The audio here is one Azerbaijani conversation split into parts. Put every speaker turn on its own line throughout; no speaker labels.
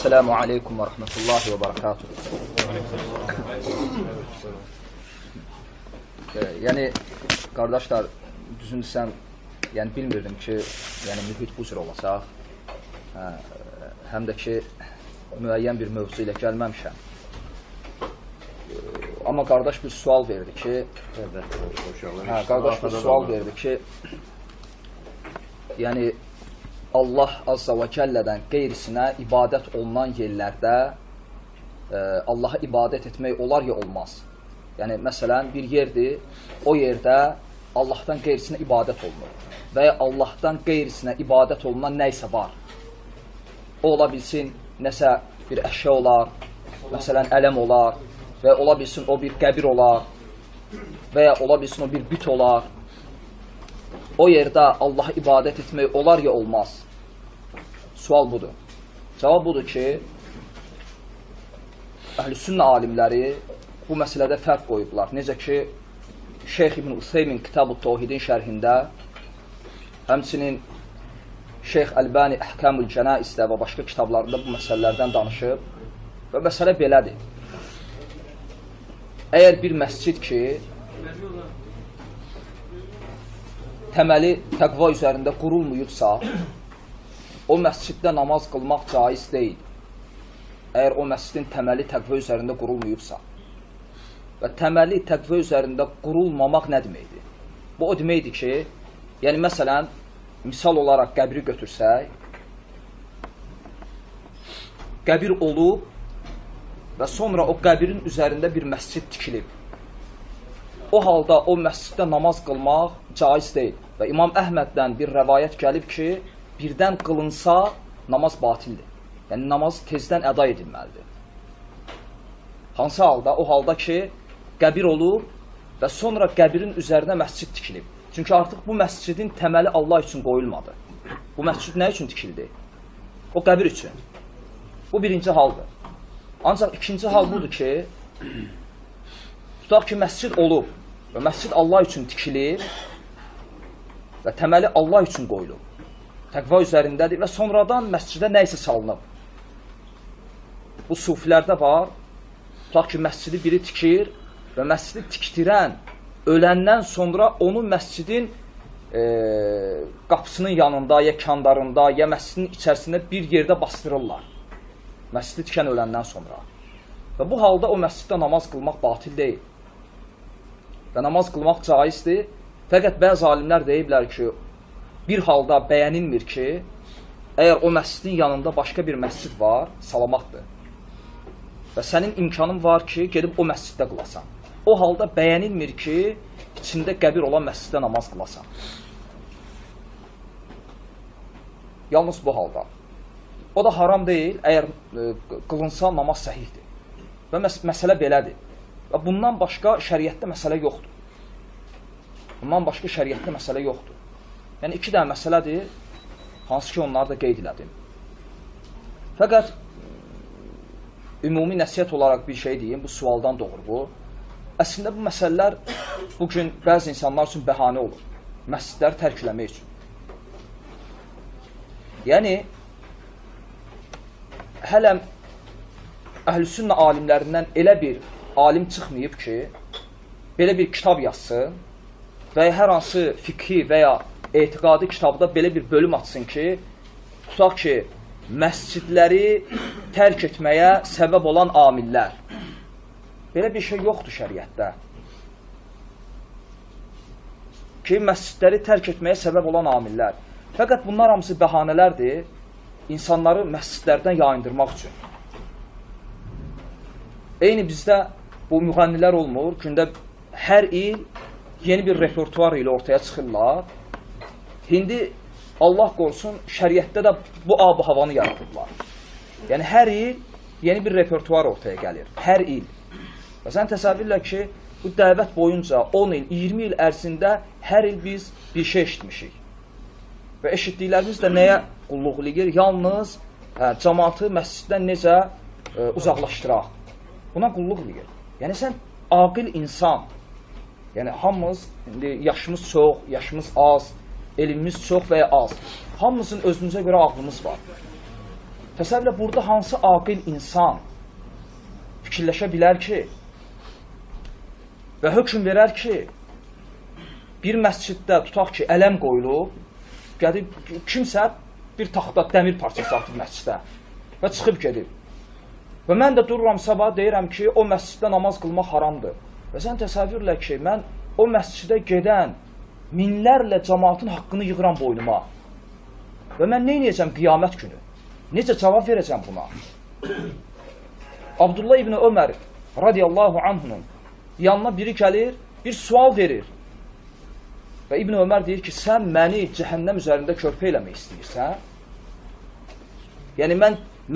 Esselamu aleykum və rəhmətullahi və barakatuhu. Yəni, qardaşlar, düzün desəm, yəni bilmirdim ki, yəni mühit bu cür olacaq. Həm də ki, müəyyən bir mövzu ilə gəlməmişəm. Amma qardaş bir sual verdi ki, yəni Allah Azza və Cəllədən qeyrisinə ibadət olunan yerlərdə Allaha ibadət etmək olar ya olmaz. Yəni, məsələn, bir yerdir, o yerdə Allahdan qeyrisinə ibadət olunur və ya Allahdan qeyrisinə ibadət olunan nəysə var. O ola bilsin, nəsə bir əşya olar, məsələn, ələm olar və ya ola bilsin, o bir qəbir olar və ya ola bilsin, o bir büt olar. O yerdə Allaha ibadət etmək olar ya olmaz. Sual budur. Cavab budur ki, Əhl-i-Sünnə alimləri bu məsələdə fərq qoyublar. Necə ki, Şeyx İbn Useymin Kitab-ı Tevhidin şərhində, həmçinin Şeyx Əlbani Əhkamül Cənaizdə və başqa kitablarında bu məsələlərdən danışıb və məsələ belədir. Əgər bir məscid ki, təməli təqva üzərində qurulmuyubsa, o məsciddə namaz qılmaq caiz deyil. Əgər o məscidin təməli təqva üzərində qurulmuyubsa və təməli təqva üzərində qurulmamaq nə deməkdir? Bu o deməkdir ki, yəni məsələn, misal olaraq qəbri götürsək, qəbir olub və sonra o qəbirin üzərində bir məscid tikilib. O halda o məsciddə namaz qılmaq caiz deyil. Və İmam Əhməddən bir rəvayət gəlib ki, birdən qılınsa, namaz batildir. Yəni, namaz tezdən əda edilməlidir. Hansı halda? O halda ki, qəbir olub və sonra qəbirin üzərinə məscid tikilib. Çünki artıq bu məscidin təməli Allah üçün qoyulmadı. Bu məscid nə üçün tikildi? O qəbir üçün. Bu birinci haldır. Ancaq ikinci hal budur ki, tutaq ki, məscid olub və məscid Allah üçün tikilir və təməli Allah üçün qoyulub. Təqva üzərindədir və sonradan məscidə nə isə salınıb. Bu sufilərdə var, tutaq ki, məscidi biri tikir və məscidi tikdirən öləndən sonra onu məscidin qapısının yanında, ya kandarında, ya məscidin içərisində bir yerdə bastırırlar. Məscidi tikən öləndən sonra. Və bu halda o məsciddə namaz qılmaq batil deyil. Və namaz qılmaq caizdir. Fəqət bəzi alimlər deyiblər ki, bir halda bəyənilmir ki, əgər o məscidin yanında başqa bir məscid var, salamatdır. Və sənin imkanın var ki, gedib o məsciddə qılasan. O halda bəyənilmir ki, içində qəbir olan məsciddə namaz qılasan. Yalnız bu halda. O da haram deyil, əgər qılınsa namaz səhihdir. Və məsələ belədir. Və bundan başqa şəriətdə məsələ yoxdur. Bundan başqa şəriətdə məsələ yoxdur. Yəni, iki dənə məsələdir, hansı ki, onları da qeyd elədim. Fəqət, ümumi nəsiyyət olaraq bir şey deyim, bu sualdan doğru bu. Əslində, bu məsələlər bugün bəzi insanlar üçün bəhanə olur. Məscidləri tərk eləmək üçün. Yəni, hələm Əhl-i-Sünnə alimlərindən elə bir alim çıxmayıb ki, belə bir kitab yazsın və hər hansı fiqhi və ya etiqadi kitabda belə bir bölüm açsın ki, tutaq ki, məscidləri tərk etməyə səbəb olan amillər. Belə bir şey yoxdur şəriətdə. Ki, məscidləri tərk etməyə səbəb olan amillər. Fəqət bunlar hamısı bəhanələrdir, insanları məscidlərdən yayındırmaq üçün. Eyni bizdə bu müğənnilər olmur, gündə hər il yeni bir repertuar ilə ortaya çıxırlar. İndi Allah qorusun, şəriətdə də bu ab-ı havanı yaradıblar. Yəni, hər il yeni bir repertuar ortaya gəlir. Hər il. Və sən təsəvvürlə ki, bu dəvət boyunca 10 il, 20 il ərzində hər il biz bir şey eşitmişik. Və eşitdiklərimiz də nəyə qulluq eləyir? Yalnız cəmaatı məsciddən necə uzaqlaşdıraq. Buna qulluq eləyir. Yəni, sən aqil insan, yəni hamımız, yaşımız çox, yaşımız az, elmimiz çox və ya az. Hamımızın özümüzə görə ağlımız var. Təsəvvürlə, burada hansı aqil insan fikirləşə bilər ki və hökm verər ki, bir məsciddə tutaq ki, ələm qoyulub, gedib kimsə bir taxta, dəmir parçası atıb məsciddə və çıxıb gedib. Və mən də dururam sabah, deyirəm ki, o məsciddə namaz qılmaq haramdır. Və sən təsəvvürlə ki, mən o məscidə gedən minlərlə cəmaatın haqqını yığıram boynuma. Və mən nə edəcəm qiyamət günü? Necə cavab verəcəm buna? Abdullah ibn Ömər radiyallahu anhunun yanına biri gəlir, bir sual verir. Və İbn Ömər deyir ki, sən məni cəhənnəm üzərində körpə eləmək istəyirsən? Yəni,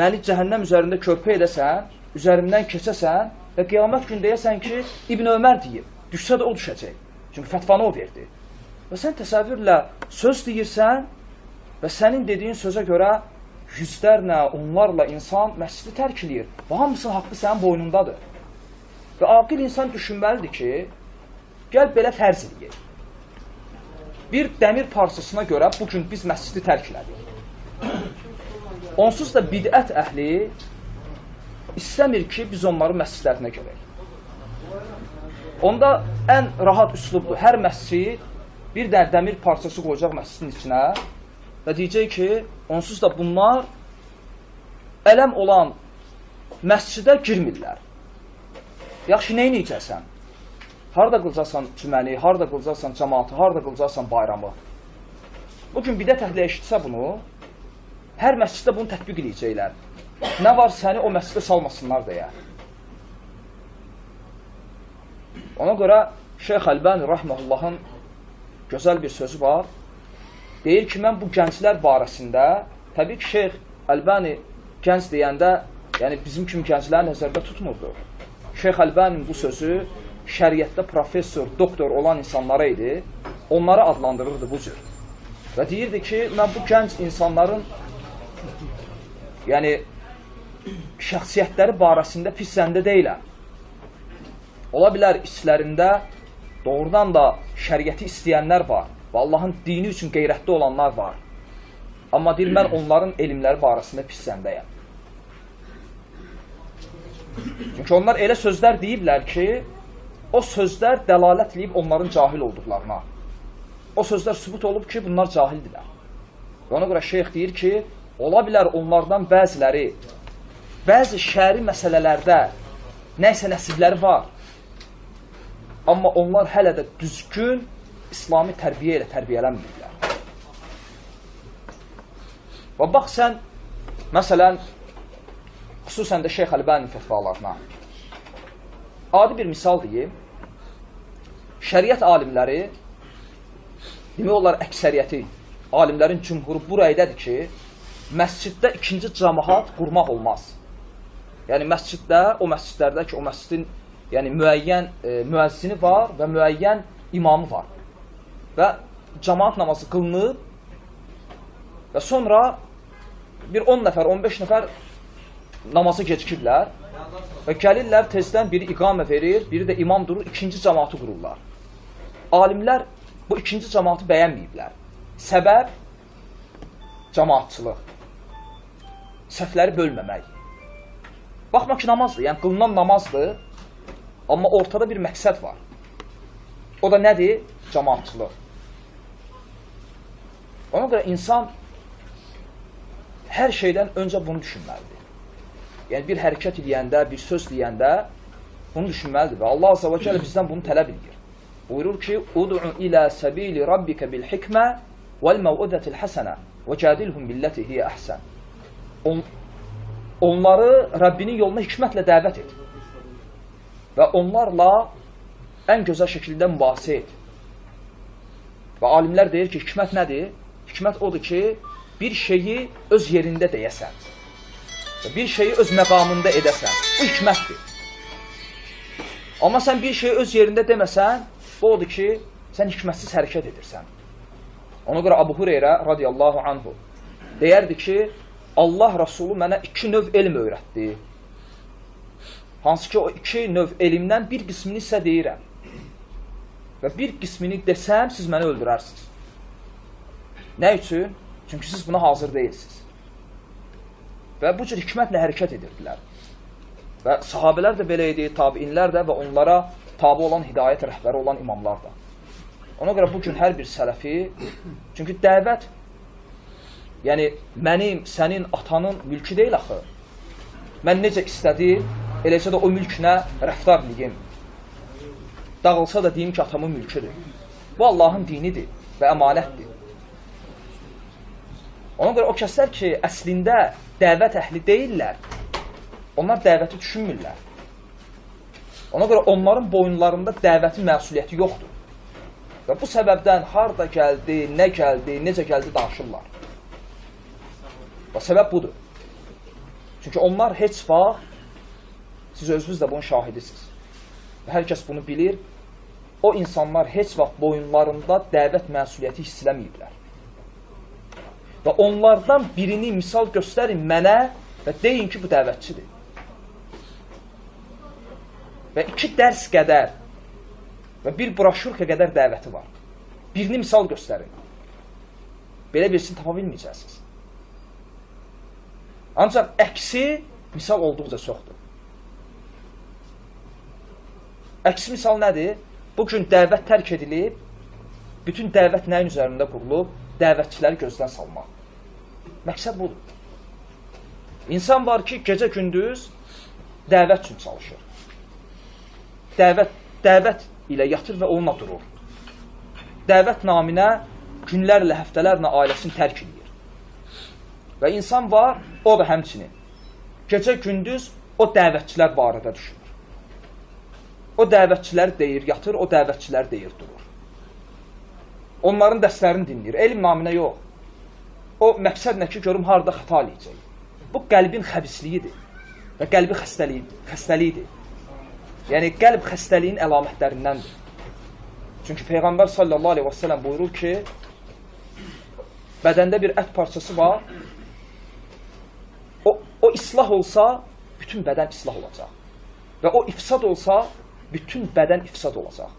məni cəhənnəm üzərində körpə edəsən, üzərimdən keçəsən və qiyamət gün deyəsən ki, İbn Ömər deyib, düşsə də o düşəcək. Çünki fətvanı o verdi. Və sən təsəvvürlə söz deyirsən və sənin dediyin sözə görə yüzlərlə, onlarla insan məscidi tərk edir və hamısının haqqı sənin boynundadır. Və aqil insan düşünməlidir ki, gəl belə fərz edək. Bir dəmir parçasına görə bugün biz məscidi tərk elədik. Onsuz da bidət əhli istəmir ki, biz onların məscidlərinə görək. Onda ən rahat üslubdur. Hər məscid bir dənə dəmir parçası qoyacaq məscidin içinə və deyəcək ki, onsuz da bunlar ələm olan məscidə girmirlər. Yaxşı, nə edəcəksən? Harada qılacaqsan cüməni, harada qılacaqsan cəmaatı, harada qılacaqsan bayramı. Bugün bidət əhli eşitsə bunu, hər məsciddə bunu tətbiq edəcəklər. Nə var səni o məscidə salmasınlar deyə. Ona görə Şeyx Əlbani Rəhməhullahın gözəl bir sözü var. Deyir ki, mən bu gənclər barəsində, təbii ki, Şeyx Əlbani gənc deyəndə, yəni bizim kimi gəncləri nəzərdə tutmurdu. Şeyx Əlbaninin bu sözü şəriətdə professor, doktor olan insanlara idi, onları adlandırırdı bu cür. Və deyirdi ki, mən bu gənc insanların yəni şəxsiyyətləri barəsində pis zəndə deyiləm. Ola bilər içlərində doğrudan da şəriəti istəyənlər var və Allahın dini üçün qeyrətli olanlar var. Amma deyir, mən onların elmləri barəsində pis zəndəyəm. Çünki onlar elə sözlər deyiblər ki, o sözlər dəlalət edib onların cahil olduqlarına. O sözlər sübut olub ki, bunlar cahildirlər. Və ona görə şeyx deyir ki, ola bilər onlardan bəziləri, bəzi şəri məsələlərdə nəysə nəsibləri var. Amma onlar hələ də düzgün İslami tərbiyə ilə tərbiyələnmirlər. Və bax sən, məsələn, xüsusən də Şeyx Əlbaninin fətvalarına adi bir misal deyim. Şəriət alimləri, demək olar əksəriyyəti, alimlərin cümhuru bu rəydədir ki, məsciddə ikinci cəmaat qurmaq olmaz. Yəni məsciddə, o məscidlərdə ki, o məscidin yəni, müəyyən müəzzini var və müəyyən imamı var. Və cəmaat namazı qılınıb və sonra bir 10 nəfər, 15 nəfər namazı gecikirlər və gəlirlər, tezdən biri iqamə verir, biri də imam durur, ikinci cəmaatı qururlar. Alimlər bu ikinci cəmaatı bəyənməyiblər. Səbəb cəmaatçılıq, səhvləri bölməmək. Baxma ki, namazdır, yəni qılınan namazdır, amma ortada bir məqsəd var. O da nədir? Cəmaatçılıq. Ona görə insan hər şeydən öncə bunu düşünməlidir. Yəni bir hərəkət edəndə, bir söz deyəndə bunu düşünməlidir və Allah Azza və Cəllə bizdən bunu tələb edir. Buyurur ki, "Ud'u ilə səbili rabbikə bil hikmə vəl məv'udətil həsənə və cədilhum billəti hiyə əhsən." Onları Rəbbinin yoluna hikmətlə dəvət et və onlarla ən gözəl şəkildə mübahisə et. Və alimlər deyir ki, hikmət nədir? Hikmət odur ki, bir şeyi öz yerində deyəsən. Bir şeyi öz məqamında edəsən. Bu hikmətdir. Amma sən bir şeyi öz yerində deməsən, bu odur ki, sən hikmətsiz hərəkət edirsən. Ona görə Abu Hüreyrə radiyallahu anhu deyərdi ki, Allah Rasulü mənə 2 növ elm öyrətdi. Hansı ki, o 2 növ elmdən bir qismini isə deyirəm. Və bir qismini desəm, siz məni öldürərsiniz. Nə üçün? Çünki siz buna hazır deyilsiniz. və bu cür hikmətlə hərəkət edirdilər. Və sahabələr də belə idi, tabiinlər də və onlara tabi olan hidayət rəhbəri olan imamlar da. Ona görə bugün hər bir sələfi, çünki dəvət, yəni mənim, sənin, atanın mülkü deyil axı. Mən necə istədim, eləcə də o mülkünə rəftar edeyim. Dağılsa da deyim ki, atamın mülküdür. Bu Allahın dinidir və əmanətdir. Ona görə o kəslər ki, əslində dəvət əhli deyirlər, onlar dəvəti düşünmürlər. Ona görə onların boyunlarında dəvətin məsuliyyəti yoxdur. Və bu səbəbdən harada gəldi, nə gəldi, necə gəldi danışırlar. Və səbəb budur. Çünki onlar heç vaxt, siz özünüz də bunun şahidisiniz. Və hər kəs bunu bilir, o insanlar heç vaxt boyunlarında dəvət məsuliyyəti hiss eləməyiblər. Və onlardan birini misal göstərin mənə və deyin ki, bu dəvətçidir. Və 2 dərs qədər və 1 broşurka qədər dəvəti var. Birini misal göstərin. Belə birisini tapa bilməyəcəksiniz. Ancaq əksi misal olduqca çoxdur. Əksi misal nədir? Bugün dəvət tərk edilib, bütün dəvət nəyin üzərində qurulub? Dəvətçiləri gözdən salmaq. Məqsəd budur. İnsan var ki, gecə-gündüz dəvət üçün çalışır. Dəvət ilə yatır və onunla durur. Dəvət naminə günlərlə, həftələrlə ailəsini tərk edir. Və insan var, o da həmçinin. Gecə-gündüz o dəvətçilər barədə düşünür. O dəvətçilər deyir, yatır, o dəvətçilər deyir, durur. Onların dərslərini dinləyir. Elm naminə yox. O məqsəd nə ki, görüm harada xəta eləyəcək. Bu qəlbin xəbisliyidir və qəlbi xəstəliyidir. Yəni, qəlb xəstəliyin əlamətlərindəndir. Çünki Peyğəmbər sallallahu aleyhi və səlləm buyurur ki, bədəndə bir ət parçası var, o islah olsa, bütün bədən islah olacaq. Və o ifsad olsa, bütün bədən ifsad olacaq.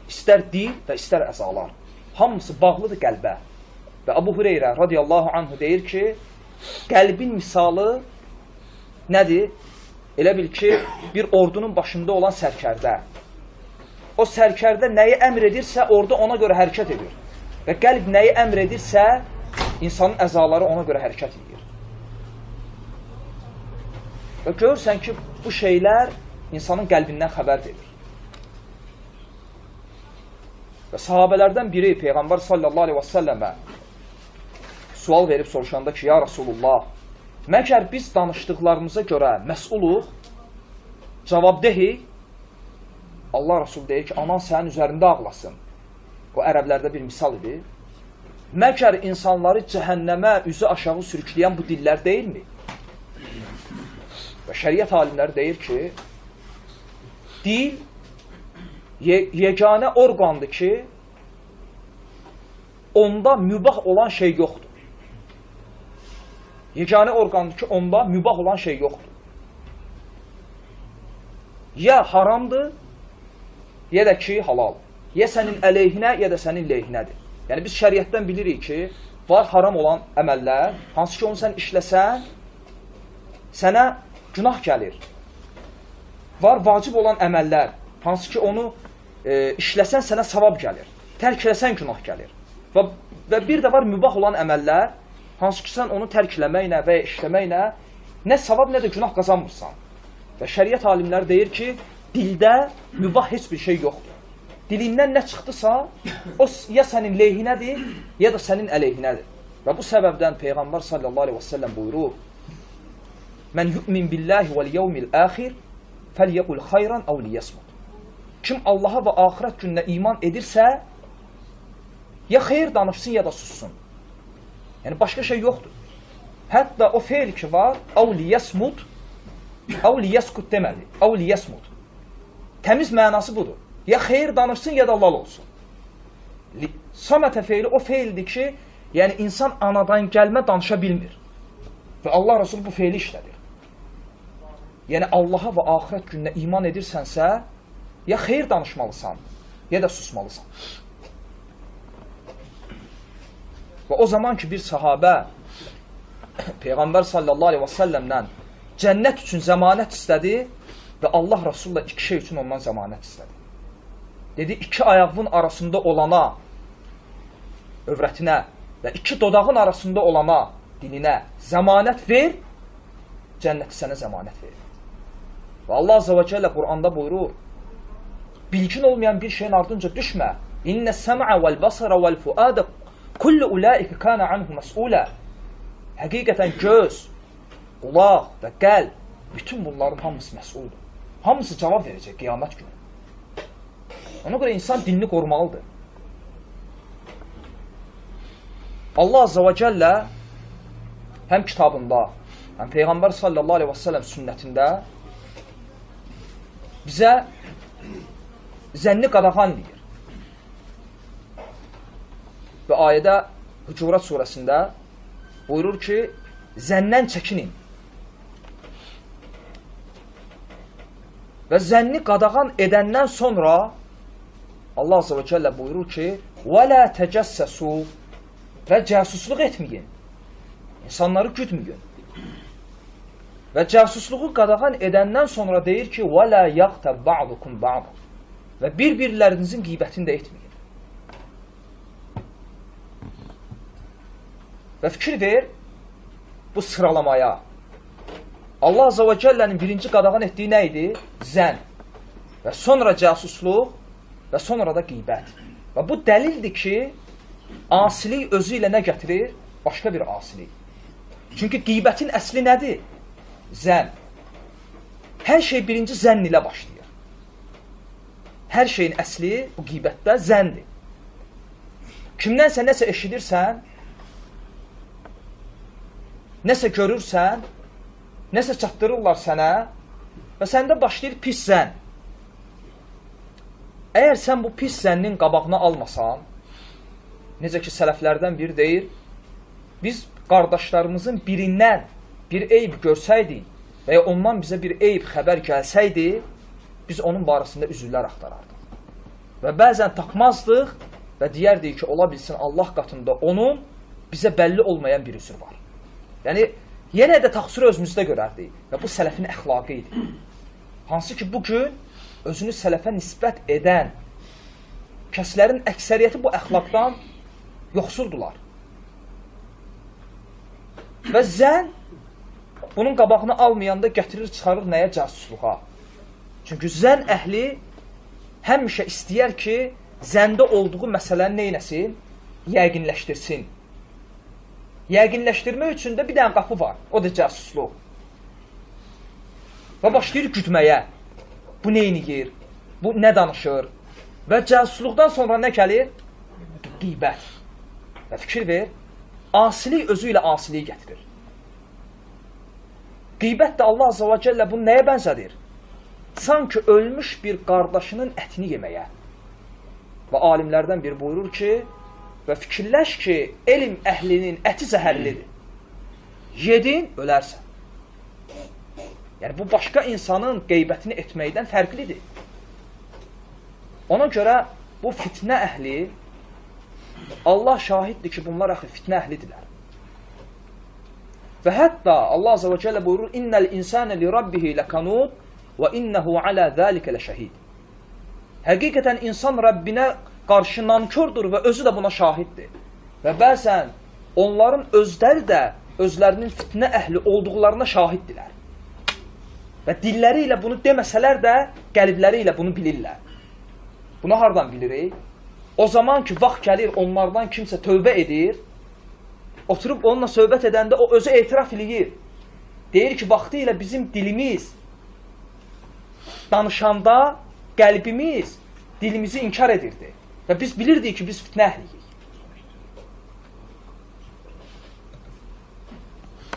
İstər dil və istər əzalar. Hamısı bağlıdır qəlbə. Və Əbu Hüreyrə radiyallahu anhu deyir ki, qəlbin misalı nədir? Elə bil ki, bir ordunun başında olan sərkərdə. O sərkərdə nəyi əmr edirsə, orada ona görə hərəkət edir. Və qəlb nəyi əmr edirsə, insanın əzaları ona görə hərəkət edir. Və görürsən ki, bu şeylər insanın qəlbindən xəbər verir. Və sahabələrdən biri Peyğəmbər sallallahu aleyhi və səlləmə sual verib soruşanda ki, ya Rasulullah, məgər biz danışdıqlarımıza görə məsuluq, cavabdehik, Allah Rasul deyir ki, anan sənin üzərində ağlasın. O ərəblərdə bir misal idi. Məgər insanları cəhənnəmə üzü aşağı sürükləyən bu dillər deyilmi? Və şəriət alimləri deyir ki, dil yeganə orqandır ki, onda mübah olan şey yoxdur. Yeganə orqandır ki, onda mübah olan şey yoxdur. Ya haramdır, ya da ki, halal. Ya sənin əleyhinə, ya da sənin leyhinədir. Yəni, biz şəriətdən bilirik ki, var haram olan əməllər, hansı ki, onu sən işləsən, sənə günah gəlir. Var vacib olan əməllər, hansı ki, onu işləsən, sənə savab gəlir. Tərk eləsən, günah gəlir. Və bir də var mübah olan əməllər, hansı ki, sən onu tərk eləməklə və ya işləməklə nə savab, nə də günah qazanmırsan. Və şəriət alimləri deyir ki, dildə mübah heç bir şey yoxdur. Dilindən nə çıxdısa, o ya sənin leyhinədir, ya da sənin əleyhinədir. Və bu səbəbdən Peyğəmbər sallallahu aleyhi və səlləm buyurur, mən yu'min billahi vəl yevmil əxir fəlyəqul xayran əv liyəsmut. Kim Allaha və axirət gününə iman edirsə, ya xeyir danışsın, ya da sussun. Yəni, başqa şey yoxdur. Hətta o feil ki var, əv liyəsmut, əv liyəskut deməli, əv liyəsmut. Təmiz mənası budur. Ya xeyir danışsın, ya da lal olsun. Samətə feili o feildir ki, yəni insan anadan gəlmə danışa bilmir. Və Allah Resulü bu feili işlədir. Yəni Allaha və axirət gününə iman edirsənsə, ya xeyir danışmalısan, ya da susmalısan. Və o zaman ki, bir sahabə Peyğəmbər sallallahu aleyhi və səlləmdən cənnət üçün zəmanət istədi və Allah Rasulullah iki şey üçün ondan zəmanət istədi. Dedi, iki ayağının arasında olana, övrətinə və iki dodağın arasında olana, dilinə zəmanət ver, cənnəti sənə zəmanət verir. Və Allah Azze və Cəllə Qur'anda buyurur, bilgin olmayan bir şeyin ardınca düşmə. İnnə səmə vəl-basara vəl-fuadə kullu ulaikə kana anhu məs'ulə. Həqiqətən göz, qulaq və qəlb, bütün bunların hamısı məsuldur. Hamısı cavab verəcək qiyamət günü. Ona görə insan dilini qorumalıdır. Allah Azze və Cəllə həm kitabında, həm Peyğəmbər sallallahu aleyhi və səlləm sünnətində bizə zənni qadağan deyir. Və ayədə Hucurat surəsində buyurur ki, zəndən çəkinin. Və zənni qadağan edəndən sonra Allah Azze və Cəllə buyurur ki, وَلَا تَجَسَّسُوا və cəsusluq etməyin. İnsanları güdməyin. Və cəsusluğu qadağan edəndən sonra deyir ki, وَلَا يَغْتَبْ بَعْضُكُمْ بَعْضًا və bir-birlərinizin qeybətini də etməyin. Və fikir ver bu sıralamaya. Allah Azze və Cəllənin birinci qadağan etdiyi nə idi? Zən. Və sonra cəsusluq və sonra da qeybət. Və bu dəlildir ki, asilik özü ilə nə gətirir? Başqa bir asilik. Çünki qeybətin əsli nədir? Zən. Hər şey birinci zənn ilə başlayır. Hər şeyin əsli bu qeybətdə zəndir. Kimdənsə nəsə eşidirsən, nəsə görürsən, nəsə çatdırırlar sənə və səndə başlayır pis zənn. Əgər sən bu pis zənnin qabağına almasan, necə ki sələflərdən biri deyir, biz qardaşlarımızın birindən bir eyb görsəydik və ya ondan bizə bir eyb xəbər gəlsəydi, biz onun barəsində üzrlər axtarardıq. Və bəzən tapmazdıq və deyərdik ki, ola bilsin Allah qatında onun bizə bəlli olmayan bir üzr var. Yəni, yenə də təqsiri özümüzdə görərdik və bu sələfin əxlaqı idi. Hansı ki, bugün özünü sələfə nisbət edən kəslərin əksəriyyəti bu əxlaqdan yoxsuldular. Və zən bunun qabağını almayanda gətirir, çıxarır nəyə? Casusluğa. Çünki zən əhli həmişə istəyər ki, zəndə olduğu məsələni neynəsin? Yəqinləşdirsin. Yəqinləşdirmək üçün də bir dənə qapı var. O da casusluq. Və başlayır güdməyə. Bu neyniyir? Bu nə danışır? Və casusluqdan sonra nə gəlir? Qeybət. Və fikir ver, asilik özü ilə asiliyi gətirir. Qeybət də Allah Azze və Cəllə bunu nəyə bənzədir? Sanki ölmüş bir qardaşının ətini yeməyə. Və alimlərdən biri buyurur ki, və fikirləş ki, elm əhlinin əti zəhərlidir. Yedin, ölərsən. Yəni, bu başqa insanın qeybətini etməkdən fərqlidir. Ona görə bu fitnə əhli, Allah şahiddir ki, bunlar axı fitnə əhlidirlər. Və hətta Allah Azze və Cəllə buyurur, İnnəl insənə li rabbihi ləkanud və innəhu alə zəlikə ləşəhid. Həqiqətən insan Rəbbinə qarşı nankördür və özü də buna şahiddir. Və bəzən onların özləri də özlərinin fitnə əhli olduqlarına şahiddirlər. Və dilləri ilə bunu deməsələr də qəlbləri ilə bunu bilirlər. Bunu hardan bilirik? O zaman ki, vaxt gəlir onlardan kimsə tövbə edir, oturub onunla söhbət edəndə o özü etiraf eləyir. Deyir ki, vaxtı ilə bizim dilimiz danışanda qəlbimiz dilimizi inkar edirdi. Və biz bilirdik ki, biz fitnə əhliyik.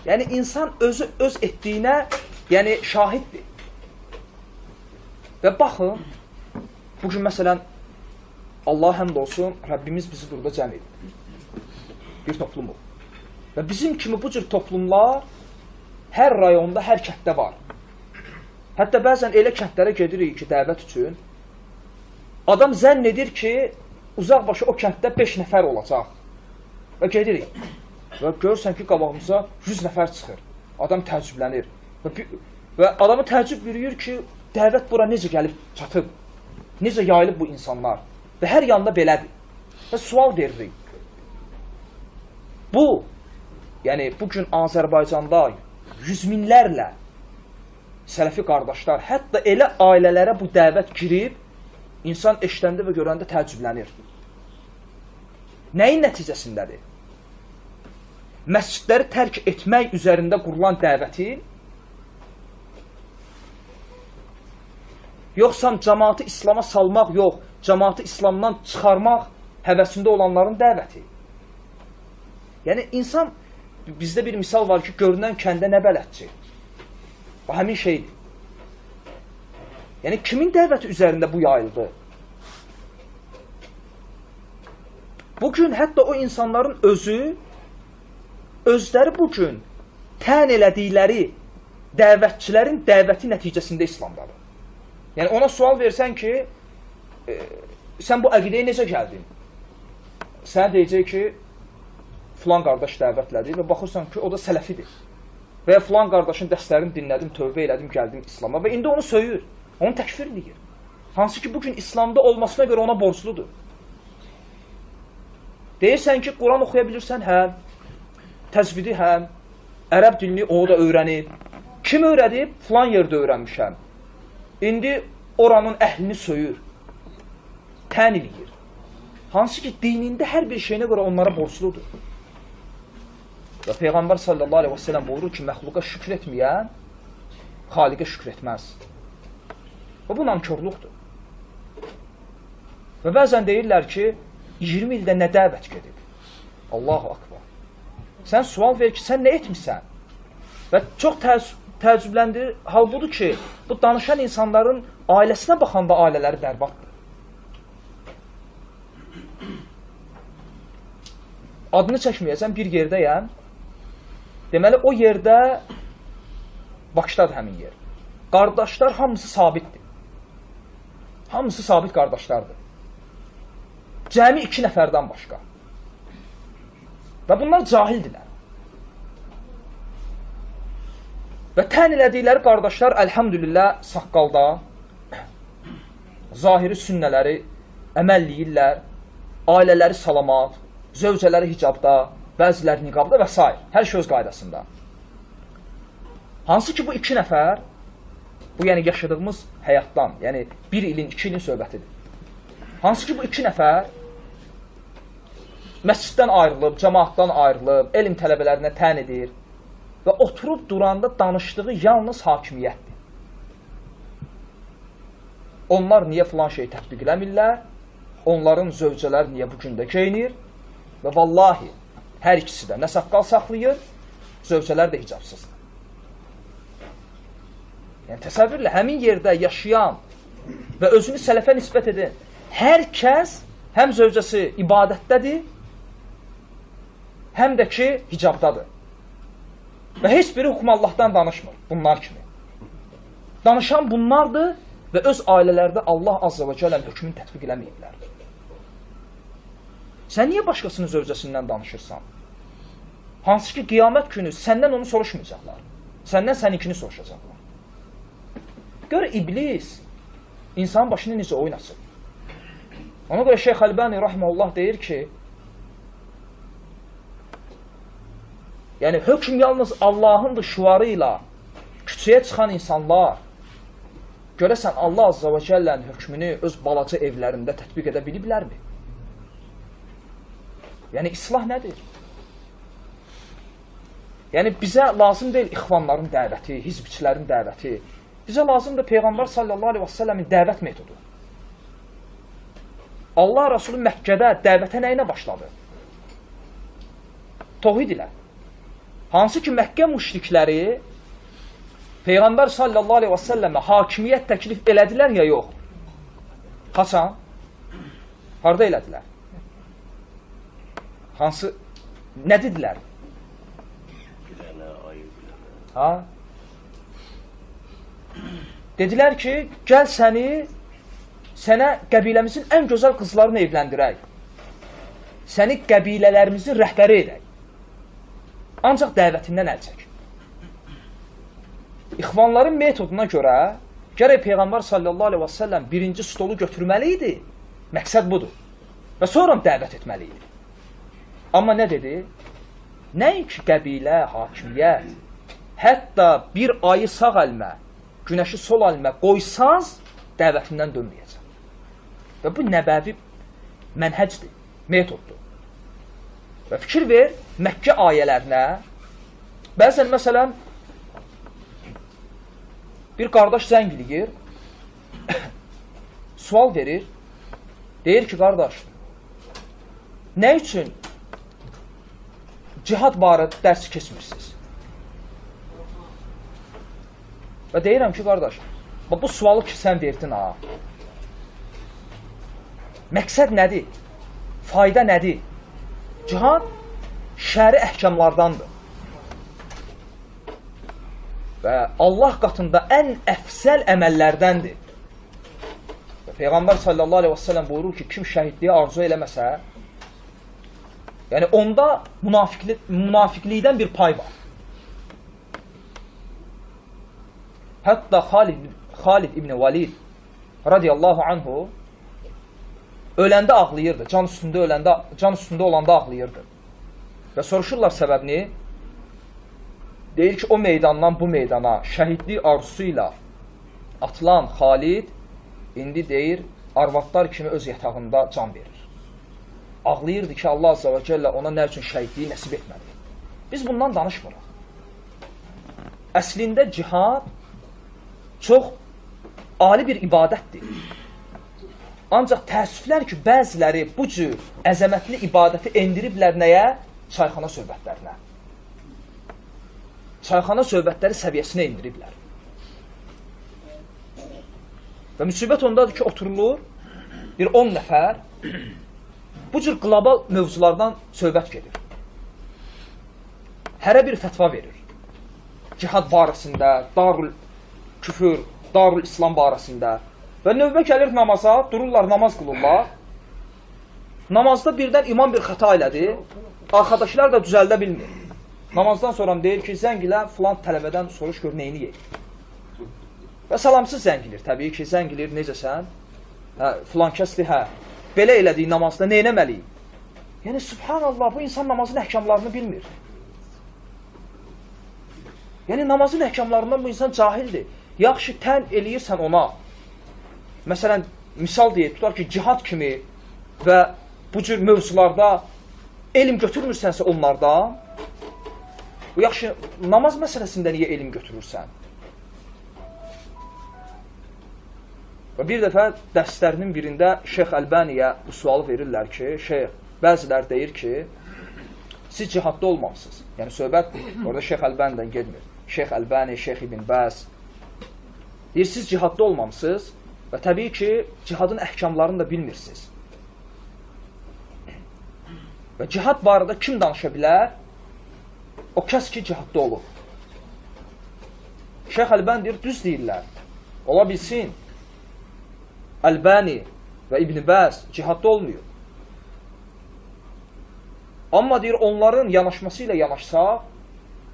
Yəni, insan özü öz etdiyinə şahiddir. Və baxın, bugün məsələn, Allah həmd olsun, Rəbbimiz bizi burada cəm edir. Bir toplumur. Və bizim kimi bu cür toplumlar hər rayonda, hər kənddə var. Hətta bəzən elə kəndlərə gedirik ki, dəvət üçün, adam zənn edir ki, uzaq başı o kənddə 5 nəfər olacaq. Və gedirik. Və görürsən ki, qabağımıza 100 nəfər çıxır. Adam təəccüblənir. Və adamı təəccüb bürüyür ki, dəvət bura necə gəlib çatıb, necə yayılıb bu insanlar. Və hər yanda belədir. Və sual veririk. Bu, yəni bugün Azərbaycanda yüz minlərlə sələfi qardaşlar, hətta elə ailələrə bu dəvət girib, insan eşidəndə və görəndə təəccüblənir. Nəyin nəticəsindədir? Məscidləri tərk etmək üzərində qurulan dəvəti, yoxsa cəmaatı İslama salmaq, yox, cəmaatı İslamdan çıxarmaq həvəsində olanların dəvəti. Yəni, insan, bizdə bir misal var ki, görünən kəndə nə bələdçi? O, həmin şeydir. Yəni, kimin dəvəti üzərində bu yayıldı? Bugün hətta o insanların özləri bugün tən elədikləri dəvətçilərin dəvəti nəticəsində İslamdadır. Yəni, ona sual versən ki, sən bu əqidəyə necə gəldin? Sənə deyəcək ki, filan qardaş dəvətlədi və baxırsan ki, o da sələfidir. Və ya filan qardaşın dərslərini dinlədim, tövbə elədim, gəldim İslama və indi onu söyür, onu təkfir edir. Hansı ki, bugün İslamda olmasına görə ona borcludur. Deyirsən ki, Quran oxuya bilirsən, hə, təzvidi, hə, ərəb dilini o da öyrənib. Kim öyrədib? Filan yerdə öyrənmişəm. İndi oranın əhlini söyür, tən eləyir. Hansı ki, dinində hər bir şeyinə görə onlara borcludur. Və Peyğəmbər sallallahu aleyhi və səlləm buyurur ki, məxluqa şükür etməyən, xaliqə şükür etməz. Və bu nankörlükdür. Və bəzən deyirlər ki, 20 ildə nə dəvət gedib? Allahu akbar. Sən sual ver ki, sən nə etmişsən? Və çox təəccübləndirir. Hal budur ki, bu danışan insanların ailəsinə baxanda ailələri bərbaddır. Adını çəkməyəsən, bir yerdəyəm. Deməli, o yerdə, Bakıdadır həmin yer. Qardaşlar hamısı sabitdir. Hamısı sabit qardaşlardır. Cəmi 2 nəfərdən başqa. Və bunlar cahildirlər. Və tən elədikləri qardaşlar, əlhamdülillah, saqqalda, zahiri sünnələri əməlləyirlər, ailələri salamat, zövcələri hicabda, bəziləri niqabda və s. Hər şey öz qaydasında. Hansı ki, bu 2 nəfər, bu yəni yaşadığımız həyatdan, yəni 1 ilin, 2 ilin söhbətidir. Hansı ki, bu 2 nəfər məsciddən ayrılıb, cəmaatdan ayrılıb, elm tələbələrinə tən edir və oturub duranda danışdığı yalnız hakimiyyətdir. Onlar niyə filan şey tətbiq eləmirlər? Onların zövcələr niyə bu gündə geyinir? Və vallahi, hər ikisi də nə saqqal saxlayır, zövcələr də hicabsızdır. Yəni, təsəvvürlə, həmin yerdə yaşayan və özünü sələfə nisbət edən hər kəs həm zövcəsi ibadətdədir, həm də ki, hicabdadır. Və heç biri hukm Allahdan danışmır, bunlar kimi. Danışan bunlardır və öz ailələrdə Allah Azza və Cəllənin hökmünü tətbiq eləməyiblər. Sən niyə başqasının zövcəsindən danışırsan? Hansı ki, qiyamət günü səndən onu soruşmayacaqlar. Səndən səninkini soruşacaqlar. Gör, iblis insanın başını necə oynasın. Ona görə Şeyx Əlbani rahimehullah deyir ki, yəni hökm yalnız Allahındır şüarı ilə küçəyə çıxan insanlar görəsən Allah Azza və Cəllənin hökmünü öz balaca evlərində tətbiq edə biliblərmi? Yəni, islah nədir? Yəni, bizə lazım deyil ixvanların dəvəti, hizbçilərin dəvəti. Bizə lazımdır Peyğəmbər sallallahu aleyhi və səlləmin dəvət metodu. Allah Rasulü Məkkədə dəvətə nə ilə başladı? Tohid ilə. Hansı ki, Məkkə müşrikləri Peyğəmbər sallallahu aleyhi və səlləmə hakimiyyət təklif elədilər ya yox? Hasan? Harada elədilər? Hansı? Nə dedilər? Ha? Dedilər ki, gəl sənə qəbiləmizin ən gözəl qızlarını evləndirək. Səni qəbilələrimizin rəhbəri edək. ancaq dəvətindən əl çək. İxvanların metoduna görə gərək Peyğəmbər sallallahu aleyhi və səlləm birinci stolu götürməli idi. Məqsəd budur. Və sonra dəvət etməli idi. Amma nə dedi? Nəinki qəbilə, hakimiyyət, hətta bir ayı sağ əlimə, günəşi sol əlimə qoysaz, dəvətindən dönməyəcək. Və bu nəbəvi mənhəcdir, metoddur. Və fikir ver, Məkkə ayələrinə, bəzən məsələn, bir qardaş zəng eləyir, sual verir, deyir ki, qardaş, nə üçün cihad barədə dərs keçmirsiniz? Və deyirəm ki, qardaş, bu sualı ki, sən verdin, ha. Məqsəd nədir? Fayda nədir? Cihad şəri əhkamlardandır. Və Allah qatında ən əfsəl əməllərdəndir. Və Peyğəmbər sallallahu aleyhi və səlləm buyurur ki, kim şəhidliyə arzu eləməsə, yəni onda münafiqlikdən bir pay var. Hətta Xalid ibn Valid radiyallahu anhu öləndə ağlayırdı, can üstündə olanda ağlayırdı. Və soruşurlar səbəbini, deyir ki, o meydandan bu meydana şəhidlik arzusu ilə atılan Xalid indi deyir, arvadlar kimi öz yatağında can verir. Ağlayırdı ki, Allah azza və cəllə ona nə üçün şəhidliyi nəsib etmədi. Biz bundan danışmırıq. Əslində cihad çox ali bir ibadətdir. Ancaq təəssüflər ki, bəziləri bu cür əzəmətli ibadəti endiriblər nəyə? Çayxana söhbətlərinə. Çayxana söhbətləri səviyyəsinə indiriblər. Və müsibət ondadır ki, oturulur, bir 10 nəfər bu cür qlobal mövzulardan söhbət gedir. Hərə bir fətva verir. Cihad barəsində, darul küfür, darul İslam barəsində. Və növbə gəlir namaza, dururlar, namaz qılırlar. Namazda birdən imam bir xəta elədi, arkadaşlar da düzəldə bilmir. Namazdan sonra deyir ki, zəng ilə filan tələbədən soruş gör, neyini yeyir. Və salamsız zəng ilir, təbii ki, zəng ilir, necəsən? Hə, filan kəsdir, hə. Belə elədiyi namazda neynəməliyim? Yəni, subhanallah, bu insan namazın əhkamlarını bilmir. Yəni, namazın əhkamlarından bu insan cahildir. Yaxşı, tən eləyirsən ona. Məsələn, misal deyək, tutar ki, cihad kimi və bu cür mövzularda elm götürmürsənsə onlardan, bu yaxşı, namaz məsələsində niyə elm götürürsən? Və bir dəfə dərslərinin birində Şeyx Əlbəniyə bu sualı verirlər ki, Şeyx, bəzilər deyir ki, siz cihadda olmamısınız. Yəni, söhbət orada Şeyx Əlbənidən gedmir. Şeyx Əlbəni, Şeyx İbn Bəz deyir, siz cihadda olmamısınız və təbii ki, cihadın əhkamlarını da bilmirsiniz. Və cihad barədə kim danışa bilər? O kəs ki, cihadda olur. Şeyx Əlbəni deyir, düz deyirlər. Ola bilsin, Əlbəni və İbn Bəz cihadda olmuyor. Amma deyir, onların yanaşması ilə yanaşsaq,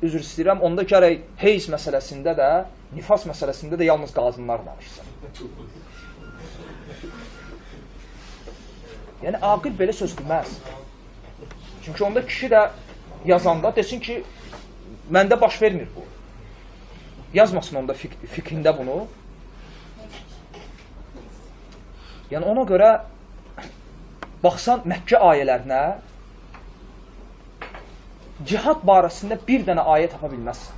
üzr istəyirəm, onda gərək heyz məsələsində də, nifas məsələsində də yalnız qadınlar danışsın. Yəni, aqil belə söz deməz. Çünki onda kişi də yazanda desin ki, məndə baş vermir bu. Yazmasın onda fikrində bunu. Yəni, ona görə baxsan Məkkə ayələrinə, cihad barəsində bir dənə ayə tapa bilməzsən.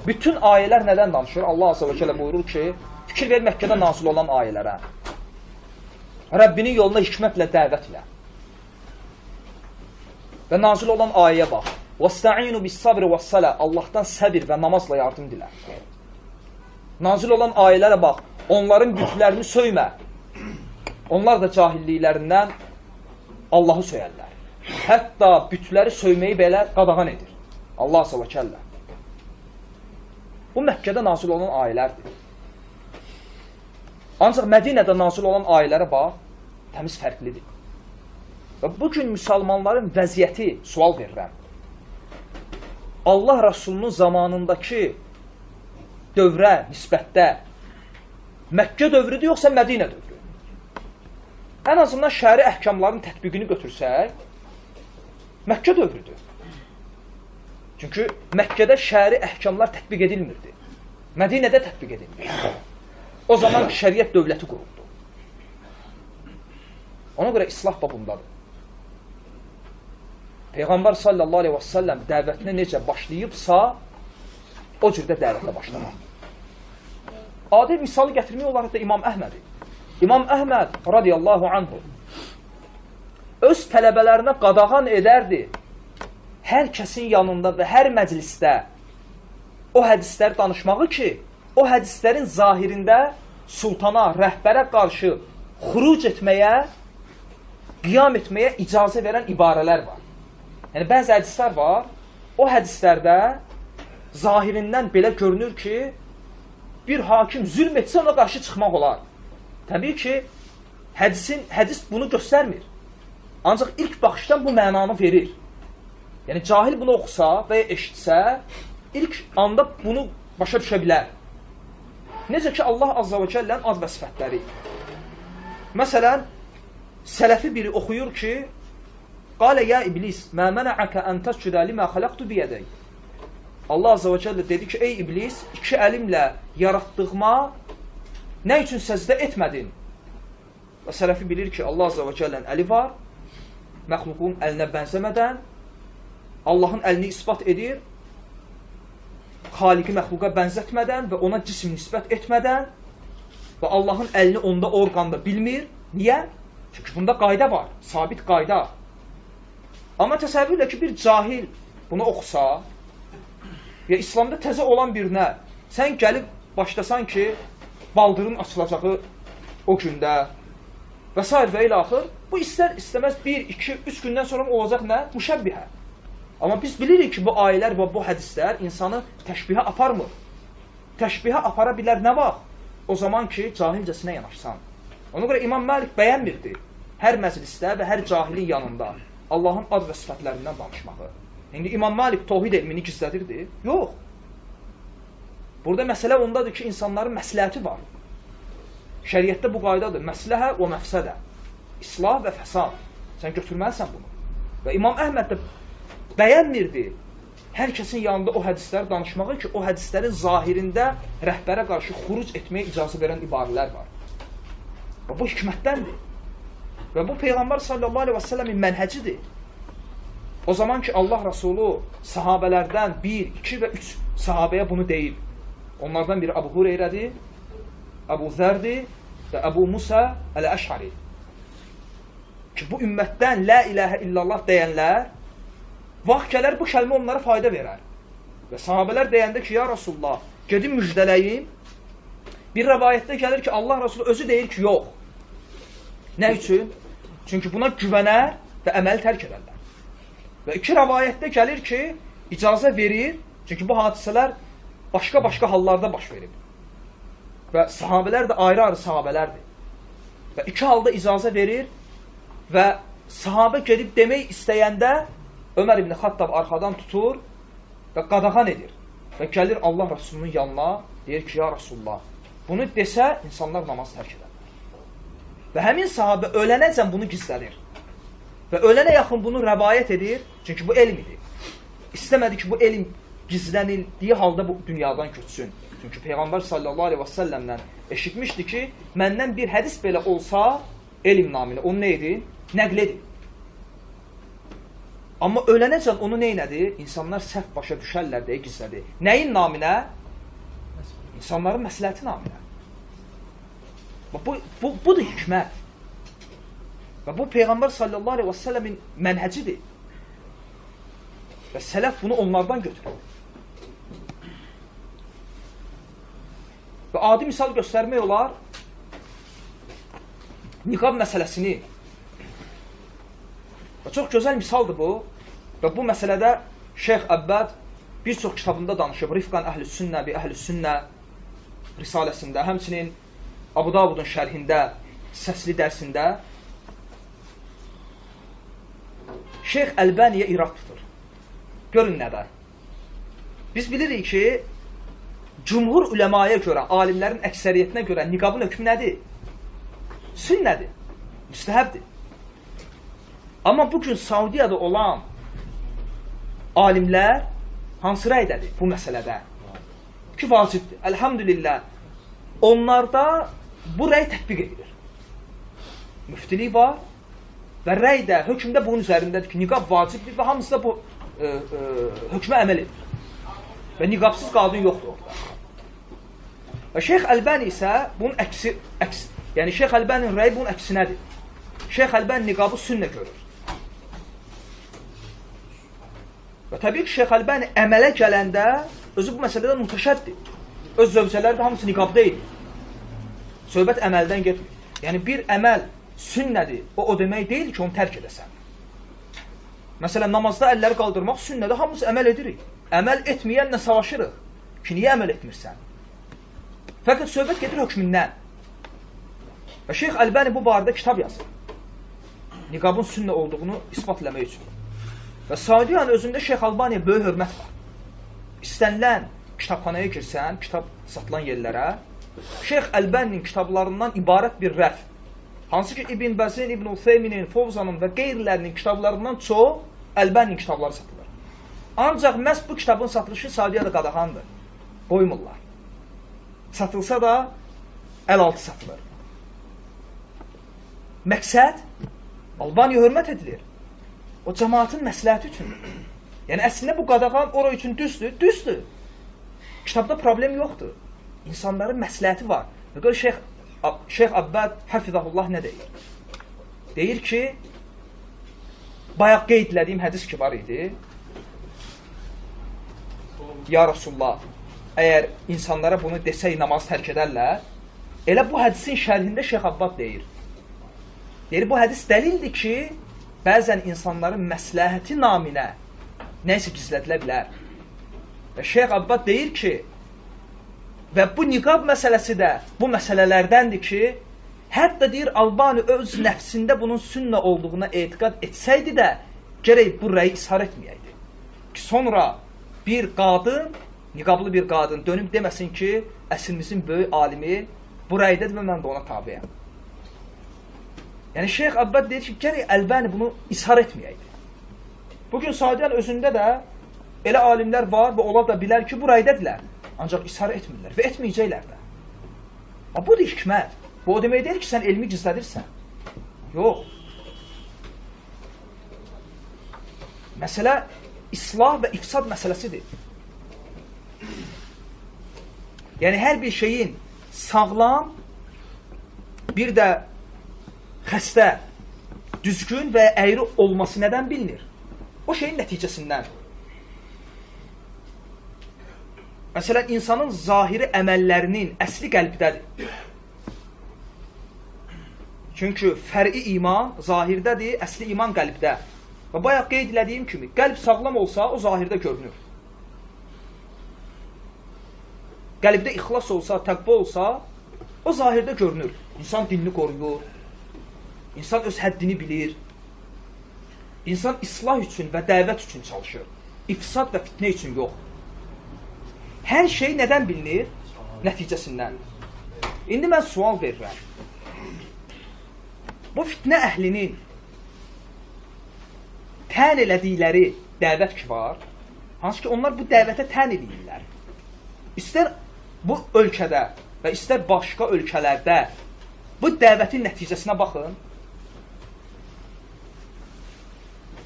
Bütün ayələr nədən danışır? Allah azə və kələ buyurur ki, fikir ver Məkkədə nazil olan ayələrə. Rəbbinin yoluna hikmətlə dəvətlə. Və nazil olan ayəyə bax. وَاسْتَعِينُ بِالصَّبْرِ وَالصَّلَى Allahdan səbir və namazla yardım dilə. Nazil olan ayələrə bax. Onların bütlərini söymə. Onlar da cahilliklərindən Allahı söyərlər. Hətta bütləri söyməyi belə qadağan edir. Allah azə və kəllə. Bu Məkkədə nazil olan ayələrdir. Ancaq Mədinədə nazil olan ayələrə bax, təmiz fərqlidir. Və bugün müsəlmanların vəziyyəti, sual verirəm, Allah Rasulunun zamanındakı dövrə nisbətdə Məkkə dövrüdür, yoxsa Mədinə dövrü? Ən azından şəri əhkamların tətbiqini götürsək, Məkkə dövrüdür. Çünki Məkkədə şəri əhkamlar tətbiq edilmirdi. Mədinədə tətbiq edilmirdi. O zaman şəriət dövləti quruldu. Ona görə islah babındadır. Peyğəmbər sallallahu aleyhi və səlləm dəvətinə necə başlayıbsa, o cürdə dəvətə başlamaq. Adi misalı gətirmək olar da İmam Əhmədi. İmam Əhməd radiyallahu anhu öz tələbələrinə qadağan edərdi hər kəsin yanında və hər məclisdə o hədisləri danışmağı ki, o hədislərin zahirində sultana, rəhbərə qarşı xuruc etməyə, qiyam etməyə icazə verən ibarələr var. Yəni, bəzi hədislər var, o hədislərdə zahirindən belə görünür ki, bir hakim zülm etsə ona qarşı çıxmaq olar. Təbii ki, hədis bunu göstərmir. Ancaq ilk baxışdan bu mənanı verir. Yəni, cahil bunu oxusa və ya eşitsə, ilk anda bunu başa düşə bilər. Necə ki, Allah Azza və Cəllənin ad və sifətləri. Məsələn, sələfi biri oxuyur ki, Qalə ya iblis, mə mənəəkə ən təscüdə limə xələqtu biyədəy. Allah Azza və Cəllə dedi ki, ey iblis, iki əlimlə yaratdığıma nə üçün səcdə etmədin? Və sələfi bilir ki, Allah Azza və Cəllənin əli var, məxluqun əlinə bənzəmədən, Allahın əlini isbat edir, xaliqi məxluqa bənzətmədən və ona cism nisbət etmədən və Allahın əlini onda orqanda bilmir. Niyə? Çünki bunda qayda var, sabit qayda. Amma təsəvvürlə ki, bir cahil bunu oxusa, ya İslamda təzə olan birinə sən gəlib başlasan ki, baldırın açılacağı o gündə və s. və ilə axır, bu istər-istəməz 1, 2, 3 gündən sonra olacaq nə? Müşəbbihə. Amma biz bilirik ki, bu ayələr və bu hədislər insanı təşbihə aparmır. Təşbihə apara bilər nə vaxt? O zaman ki, cahilcəsinə yanaşsan. Ona görə İmam Məlik bəyənmirdi hər məclisdə və hər cahilin yanında Allahın ad və sifətlərindən danışmağı. İndi İmam Məlik tohid elmini gizlədirdi. Yox. Burada məsələ ondadır ki, insanların məsləhəti var. Şəriətdə bu qaydadır. Məsləhə və məfsədə. İslah və fəsad. Sən götürməlisən bunu. Və İmam Əhməd də bəyənmirdi hər kəsin yanında o hədisləri danışmağı ki, o hədislərin zahirində rəhbərə qarşı xuruc etməyə icazə verən ibarələr var. Və bu hikmətdəndir. Və bu Peyğəmbər sallallahu aleyhi və səlləmin mənhəcidir. O zaman ki, Allah Rasulü sahabələrdən 1, 2 və 3 sahabəyə bunu deyib. Onlardan biri Əbu Hureyrədir, Əbu Zərdir və Əbu Musa Əl-Əş'ari. Ki, bu ümmətdən la ilahə illallah deyənlər, vaxt gələr bu kəlmə onlara fayda verər. Və sahabələr deyəndə ki, ya Rasulullah, gedim müjdələyim. Bir rəvayətdə gəlir ki, Allah Rasulü özü deyir ki, yox. Nə üçün? Çünki buna güvənər və əməli tərk edərlər. Və 2 rəvayətdə gəlir ki, icazə verir, çünki bu hadisələr başqa-başqa hallarda baş verib. Və sahabələr də ayrı-ayrı sahabələrdir. Və 2 halda icazə verir və sahabə gedib demək istəyəndə Ömər ibn Xattab arxadan tutur və qadağan edir. Və gəlir Allah Rasulunun yanına, deyir ki, ya Rasulullah, bunu desə, insanlar namaz tərk edər. Və həmin sahabə ölənəcən bunu gizlənir. Və ölənə yaxın bunu rəvayət edir, çünki bu elm idi. İstəmədi ki, bu elm gizlənildiyi halda bu dünyadan köçsün. Çünki Peyğəmbər sallallahu aleyhi və səlləmdən eşitmişdi ki, məndən bir hədis belə olsa, elm naminə, onu nə edin? Nəql edin. Amma ölənəcən onu neynədir? İnsanlar səhv başa düşərlər deyə gizlədir. Nəyin naminə? İnsanların məsləhəti naminə. Budur hikmət. Və bu Peyğəmbər sallallahu aleyhi və səlləmin mənhəcidir. Və sələf bunu onlardan götürür. Və adi misal göstərmək olar, niqab məsələsini. Və çox gözəl misaldır bu. Və bu məsələdə Şeyx Əbbəd bir çox kitabında danışıb. Rifqan Əhlüs-Sünnə bi Əhlüs-Sünnə risaləsində, həmçinin Abu Davudun şərhində, səsli dərsində Şeyx Əlbəniyə irad tutur. Görün nədə. Biz bilirik ki, cümhur üləmaya görə, alimlərin əksəriyyətinə görə niqabın hökmü nədir? Sünnədir, müstəhəbdir. Amma bugün Saudiyada olan alimlər hansı rəydədir bu məsələdə? Ki, vacibdir. Elhamdülillah, onlarda bu rəy tətbiq edilir. Müftilik var və rəy də, hökmdə bunun üzərindədir ki, niqab vacibdir və hamısı da bu hökmə əməl edir. Və niqabsız qadın yoxdur orada. Və Şeyx Əlbani isə bunun əksi, yəni Şeyx Əlbaninin rəyi bunun əksinədir. Şeyx Əlbani niqabı sünnə görür. Və təbii ki, Şeyx Əlbani əmələ gələndə özü bu məsələdə mütəşəddir. Öz zövcələri də hamısı niqabda idi. Söhbət əməldən getmir. Yəni, bir əməl sünnədir, o demək deyil ki, onu tərk edəsən. Məsələn, namazda əlləri qaldırmaq sünnədir, hamımız əməl edirik. Əməl etməyənlə savaşırıq ki, niyə əməl etmirsən? Fəqət söhbət gedir hökmündən. Və Şeyx Əlbani bu barədə kitab yazır. Niqabın sünnə olduğunu ispat eləmək üçün. Və Saudiyanın özündə Şeyx Əlbaniyə böyük hörmət var. İstənilən kitabxanaya girsən, kitab satılan yerlərə, Şeyx Əlbaninin kitablarından ibarət bir rəf. Hansı ki, İbn Bəzin, İbn Utheyminin, Fovzanın və qeyrilərinin kitablarından çox Əlbaninin kitabları satılır. Ancaq məhz bu kitabın satılışı Saudiyada qadağandır. Qoymurlar. Satılsa da əl altı satılır. Məqsəd, Albaniya hörmət edilir. O cəmaatın məsləhəti üçündür. Yəni, əslində bu qadağan ora üçün düzdür, düzdür. Kitabda problem yoxdur. İnsanların məsləhəti var. Və görə Şeyx Abbad Hafizahullah nə deyir? Deyir ki, bayaq qeyd edilədiyim hədis ki var idi. Ya Rasulullah, əgər insanlara bunu desək namaz tərk edərlər, elə bu hədisin şərhində Şeyx Abbad deyir. Deyir, bu hədis dəlildir ki, bəzən insanların məsləhəti naminə nəysə gizlədilə bilər. Və Şeyx Abbad deyir ki, və bu niqab məsələsi də bu məsələlərdəndir ki, hətta deyir, Albani öz nəfsində bunun sünnə olduğuna etiqad etsəydi də, gərək bu rəyi ishar etməyəydi. Ki, sonra bir qadın, niqablı bir qadın dönüb deməsin ki, əsrimizin böyük alimi bu rəydədir və mən də ona tabiyəm. Yəni, Şeyx Abbad deyir ki, gərək Əlbani bunu ishar etməyəydi. Bugün Saudiyanın özündə də elə alimlər var və ola da bilər ki, bu rəydədirlər. Ancaq ishar etmirlər və etməyəcəklər də. Budur hikmət. Bu o demək deyir ki, sən elmi gizlədirsən. Yox. Məsələ islah və ifsad məsələsidir. Yəni, hər bir şeyin sağlam, bir də xəstə, düzgün və əyri olması nədən bilinir? O şeyin nəticəsindən. Məsələn, insanın zahiri əməllərinin əsli qəlbdədir. Çünki fər'i iman zahirdədir, əsli iman qəlbdə. Və bayaq qeyd elədiyim kimi, qəlb sağlam olsa, o zahirdə görünür. Qəlbdə ixlas olsa, təqva olsa, o zahirdə görünür. İnsan dinini qoruyur, insan öz həddini bilir, insan islah üçün və dəvət üçün çalışır. İfsad və fitnə üçün yox. Hər şey nədən bilinir? Nəticəsindən. İndi mən sual verirəm. Bu fitnə əhlinin tən elədikləri dəvət ki var, hansı ki onlar bu dəvətə tən edirlər. İstər bu ölkədə və istər başqa ölkələrdə bu dəvətin nəticəsinə baxın.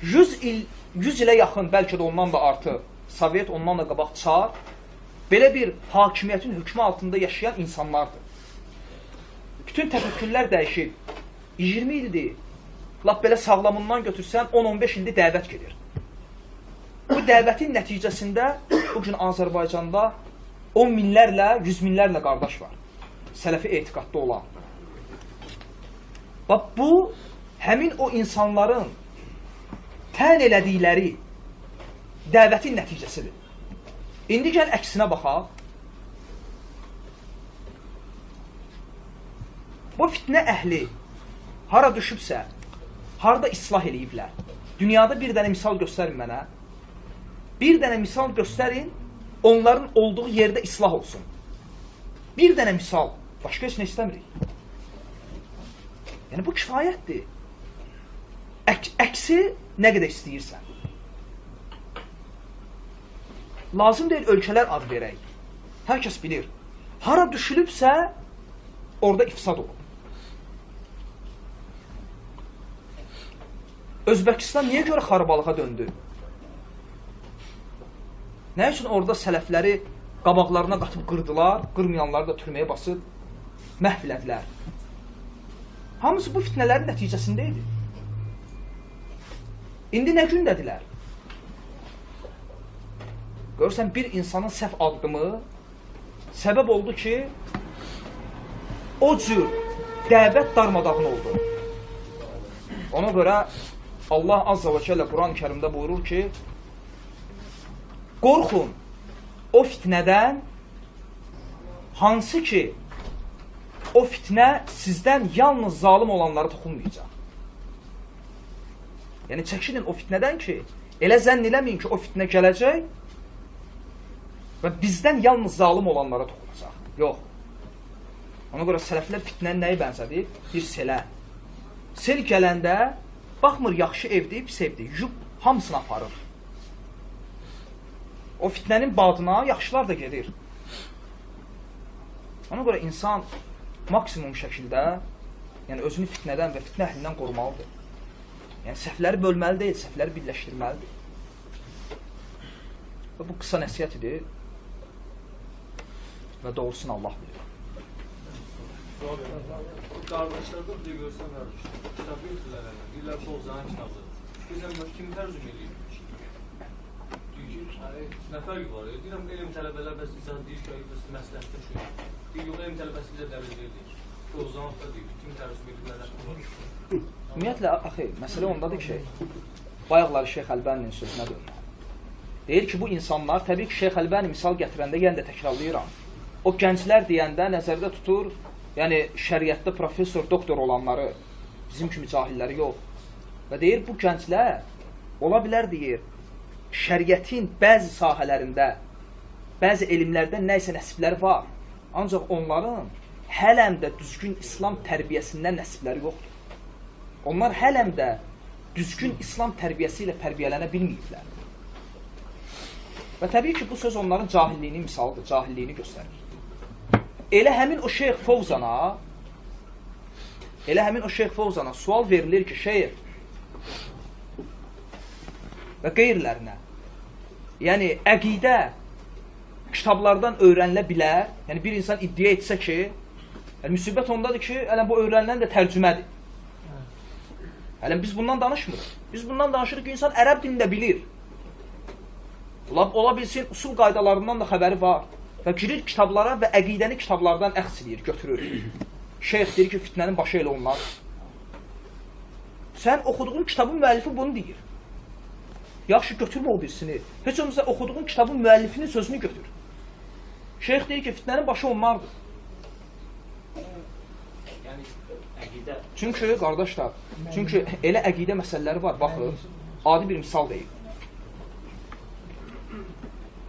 100 ilə yaxın, bəlkə də ondan da artıq, Sovet ondan da qabaq çar, belə bir hakimiyyətin hökmü altında yaşayan insanlardır. Bütün təfəkkürlər dəyişib. 20 ildir, lap belə sağlamından götürsən, 10-15 ildir dəvət gedir. Bu dəvətin nəticəsində bugün Azərbaycanda 10 minlərlə, 100 minlərlə qardaş var. Sələfi etiqadda olan. Bax, bu, həmin o insanların tən elədikləri dəvətin nəticəsidir. İndi gəl əksinə baxaq. Bu fitnə əhli hara düşübsə, harada islah eləyiblər. Dünyada bir dənə misal göstərin mənə. Bir dənə misal göstərin, onların olduğu yerdə islah olsun. Bir dənə misal, başqa heç nə istəmirik. Yəni, bu kifayətdir. Əksi nə qədər istəyirsən. Lazım deyil, ölkələr ad verək. Hər kəs bilir. Hara düşülübsə, orada ifsad olur. Özbəkistan niyə görə xarabalığa döndü? Nə üçün orada sələfləri qabaqlarına qatıb qırdılar, qırmayanları da türməyə basıb məhv elədilər? Hamısı bu fitnələrin nəticəsində idi. İndi nə gündədirlər? Görürsən, bir insanın səhv addımı səbəb oldu ki, o cür dəvət darmadağın oldu. Ona görə Allah Azza və Cəllə Quran-ı Kərimdə buyurur ki, qorxun o fitnədən, hansı ki, o fitnə sizdən yalnız zalim olanlara toxunmayacaq. Yəni, çəkinin o fitnədən ki, elə zənn eləməyin ki, o fitnə gələcək və bizdən yalnız zalim olanlara toxunacaq. Yox. Ona görə sələflər fitnəni nəyə bənzədir? Bir selə. Sel gələndə, baxmır, yaxşı evdir, pis evdir, yub hamısını aparır. O fitnənin badına yaxşılar da gedir. Ona görə insan maksimum şəkildə, yəni özünü fitnədən və fitnə əhlindən qorumalıdır. Yəni səhvləri bölməli deyil, səhvləri birləşdirməlidir. Və bu qısa nəsiyyət idi və doğrusunu Allah bilir.
Qardaşlarda bir görsənlər, kitabı yoxdurlar, deyirlər ki, Oğuzhanın kitabıdır. Deyirəm, kimi tərcüm edir? Nə fərqi var? Deyirəm, elm tələbələr bəs insan deyir ki, məsləhətdə şey. Deyir, yox, elm tələbəsi bizə dəvət edir. Oğuzhan da deyir, kimi tərcüm edirlər?
Ümumiyyətlə, axı, məsələ ondadır ki, bayaqları Şeyx Əlbəninin sözünə dönür. Deyir ki, bu insanlar, təbii ki, Şeyx Əlbəni misal gətirəndə yenə də təkrarlayıram. O gənclər deyəndə nəzərdə tutur, yəni şəriətdə professor, doktor olanları, bizim kimi cahilləri yox. Və deyir, bu gənclər, ola bilər deyir, şəriətin bəzi sahələrində, bəzi elmlərdə nə isə nəsibləri var. Ancaq onların hələm də düzgün İslam tərbiyəsindən nəsibləri yoxdur. Onlar hələm də düzgün İslam tərbiyəsi ilə tərbiyələnə bilməyiblər. Və təbii ki, bu söz onların cahilliyinin misalıdır, cahilliyini göstərir. Elə həmin o Şeyx Fovzana sual verilir ki, Şeyx və qeyrilərinə, yəni əqidə kitablardan öyrənilə bilər, yəni bir insan iddia etsə ki, yəni müsibət ondadır ki, bu öyrənilən də tərcümədir. Biz bundan danışmırıq. Biz bundan danışırıq ki, insan ərəb dilində bilir. Ola bilsin, usul qaydalarından da xəbəri var. Və girir kitablara və əqidəni kitablardan əxs edir, götürür. Şeyx deyir ki, fitnənin başı elə onlar. Sən oxuduğun kitabın müəllifi bunu deyir. Yaxşı, götürmə o birisini. Heç olmasa oxuduğun kitabın müəllifinin sözünü götür. Şeyx deyir ki, fitnənin başı onlardır.
Yəni, əqidə...
Çünki, qardaşlar, elə əqidə məsələləri var, baxın, adi bir misal deyil.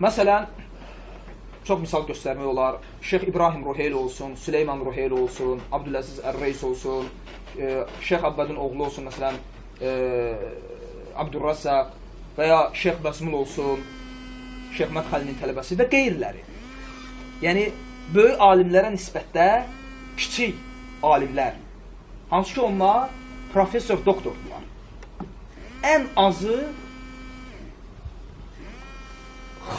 Məsələn, çox misal göstərmək olar. Şeyx İbrahim Ruheyli olsun, Süleyman Ruheyli olsun, Abdüləziz Ər-Reis olsun, Şeyx Abbədin oğlu olsun, məsələn, Abdurrazzaq və ya Şeyx Bəsmul olsun, Şeyx Mədxəlinin tələbəsi və qeyriləri. Yəni, böyük alimlərə nisbətdə kiçik alimlər, hansı ki onlar professor, doktordular. Ən azı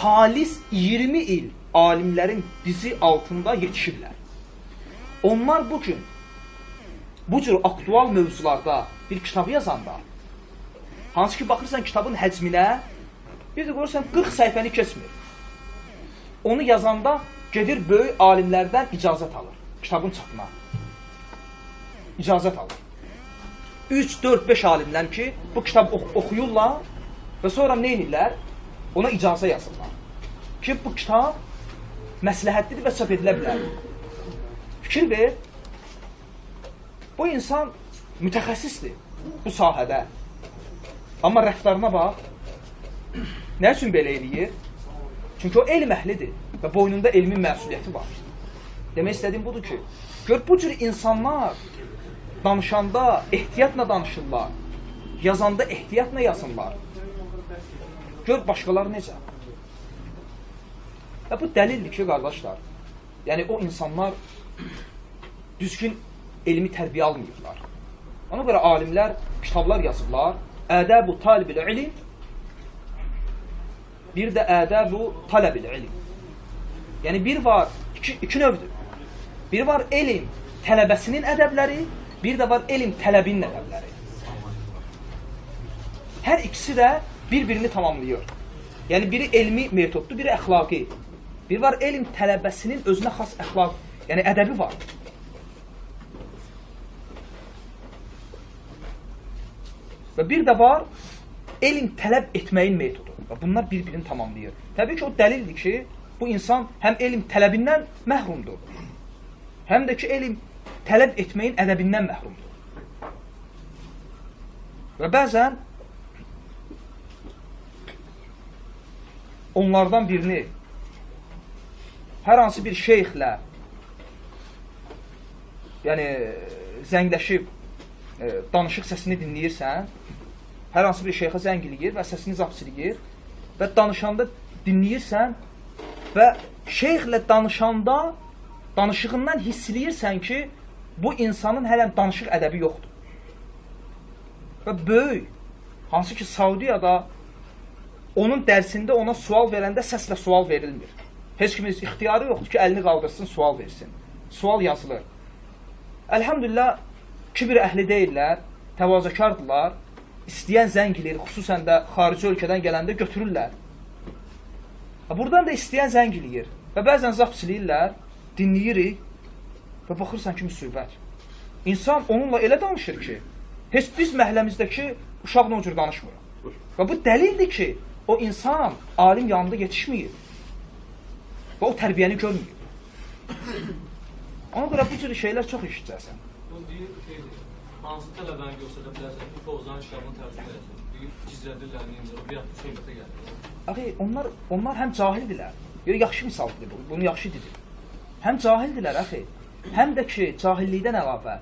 xalis 20 il alimlərin dizi altında yetişirlər. Onlar bugün bu cür aktual mövzularda bir kitabı yazanda, hansı ki baxırsan kitabın həcminə, bir də görürsən 40 səhifəni keçmir. Onu yazanda gedir böyük alimlərdən icazət alır, kitabın çapına. İcazət alır. 3, 4, 5 alimlər ki, bu kitabı oxuyurlar və sonra nə edirlər? Ona icazə yazırlar. Ki, bu kitab məsləhətlidir və çap edilə bilər. Fikir ver, bu insan mütəxəssisdir bu sahədə. Amma rəftarına bax, nə üçün belə eləyir? Çünki o elm əhlidir və boynunda elmin məsuliyyəti var. Demək istədiyim budur ki, gör bu cür insanlar danışanda ehtiyatla danışırlar, yazanda ehtiyatla yazırlar. Gör başqaları necə? Və bu dəlildir ki, qardaşlar, yəni o insanlar düzgün elmi tərbiyə almayıblar. Ona görə alimlər kitablar yazırlar. Ədəb-u talib-il ilim, bir də ədəb-u tələb-il ilim. Yəni bir var, iki növdür. Bir var elm tələbəsinin ədəbləri, bir də var elm tələbinin ədəbləri. Hər ikisi də bir-birini tamamlayır. Yəni biri elmi metoddur, biri əxlaqi. Bir var elm tələbəsinin özünə xas əxlaq, yəni ədəbi var. Və bir də var elm tələb etməyin metodu. Və bunlar bir-birini tamamlayır. Təbii ki, o dəlildir ki, bu insan həm elm tələbindən məhrumdur, həm də ki, elm tələb etməyin ədəbindən məhrumdur. Və bəzən onlardan birini hər hansı bir şeyxlə yəni zəngləşib danışıq səsini dinləyirsən, hər hansı bir şeyxə zəng eləyir və səsini zapsiləyir və danışanda dinləyirsən və şeyxlə danışanda danışığından hiss eləyirsən ki, bu insanın hələm danışıq ədəbi yoxdur. Və böyük, hansı ki Saudiyada onun dərsində ona sual verəndə səslə sual verilmir. Heç kimin ixtiyarı yoxdur ki, əlini qaldırsın, sual versin. Sual yazılır. Əlhamdülillah, kibir əhli deyirlər, təvazökardırlar, istəyən zəng eləyir, xüsusən də xarici ölkədən gələndə götürürlər. Buradan da istəyən zəng eləyir və bəzən zap siləyirlər, dinləyirik və baxırsan ki, müsibət. İnsan onunla elə danışır ki, heç biz məhəlləmizdəki uşaqla o cür danışmır. Və bu dəlildir ki, o insan alim yanında yetişməyib və o tərbiyəni görməyib. Ona görə bu cür şeylər çox eşitcəksən.
Bu deyir ki, hansı tələbəni göstərə bilərsən ki, Bozan kitabını tərcümə edəsin. Deyir, gizlədirlər, neyimdir, bir yaxşı söhbətə gəlir.
Axı, onlar həm cahildirlər. Yaxşı misaldır bu, bunu yaxşı dedir. Həm cahildirlər, axı. Həm də ki, cahillikdən əlavə.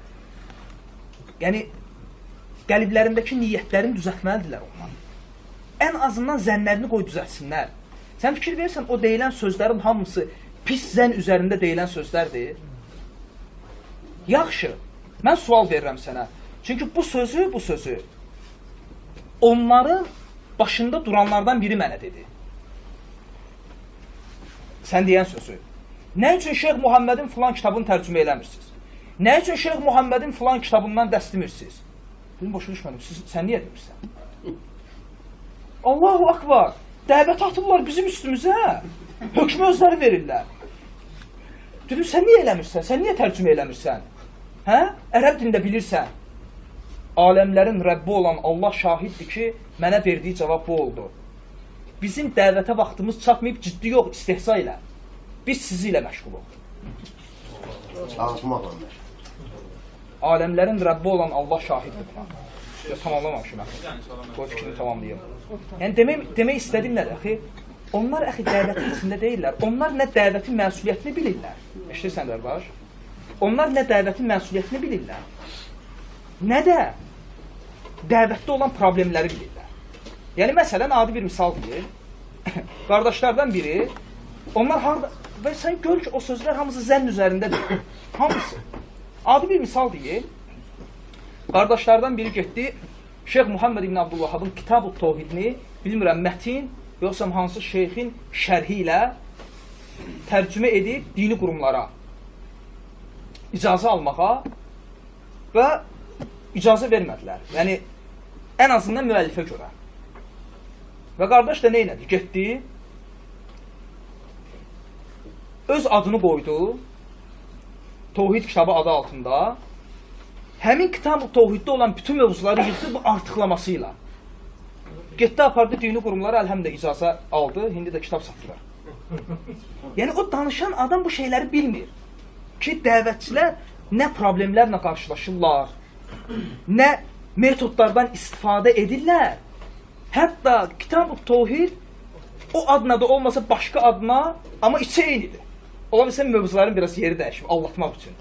Yəni, qəliblərindəki niyyətlərini düzəltməlidirlər onlar. Ən azından zənnlərini qoy düzəltsinlər. Sən fikir verirsən, o deyilən sözlərin hamısı pis zənn üzərində deyilən sözlərdir. Yaxşı, mən sual verirəm sənə. Çünki bu sözü onların başında duranlardan biri mənə dedi. Sən deyən sözü. Nə üçün Şeyx Muhammedin filan kitabını tərcümə eləmirsiniz? Nə üçün Şeyx Muhammedin filan kitabından dəstimirsiniz? Dedim, başa düşmədim, sən niyə demirsən? Allahu akbar, dəvət atıblar bizim üstümüzə, hökmü özləri verirlər. Dedim, sən niyə eləmirsən, sən niyə tərcümə eləmirsən? Hə? Ərəb dilində bilirsən. Aləmlərin Rəbbi olan Allah şahiddir ki, mənə verdiyi cavab bu oldu. Bizim dəvətə vaxtımız çatmayıb, ciddi yox, istehza ilə. Biz sizi ilə məşğuluq.
Çalışmaqla məşğul.
Aləmlərin Rəbbi olan Allah şahiddir buna. Tamamlamamışım əxi. Bu fikrini tamamlayayım. Yəni, demək istədim nədir, əxi? Onlar, əxi, dəvətin içində deyirlər. Onlar nə dəvətin məsuliyyətini bilirlər. Eşitirsən, qardaş? Onlar nə dəvətin məsuliyyətini bilirlər, nə də dəvətdə olan problemləri bilirlər. Yəni, məsələn, adi bir misal deyil. Qardaşlardan biri, onlar harada, və sən gör ki, o sözlər hamısı zənn üzərindədir. Hamısı. Adi bir misal deyil. Qardaşlardan biri getdi, Şeyx Muhammed ibn Abdülvahabın Kitab-ı Tevhidini, bilmirəm, mətin, yoxsa hansı şeyxin şərhi ilə tərcümə edib dini qurumlara icazə almağa və icazə vermədilər. Yəni, ən azından müəllifə görə. Və qardaş da nə elədi? Getdi, öz adını qoydu, Tevhid kitabı adı altında, həmin Kitab-ı Tevhiddə olan bütün mövzuları yıxdı bu artıqlamasıyla. Getdi, apardı dini qurumlara, əlhəmdə icazə aldı, indi də kitab satılır. Yəni, o danışan adam bu şeyləri bilmir. Ki, dəvətçilər nə problemlərlə qarşılaşırlar, nə metodlardan istifadə edirlər. Hətta Kitab-ı Tevhid o adına da olmasa başqa adına, amma içi eynidir. Ola bilsən mövzuların biraz yeri dəyişib, allatmaq üçün.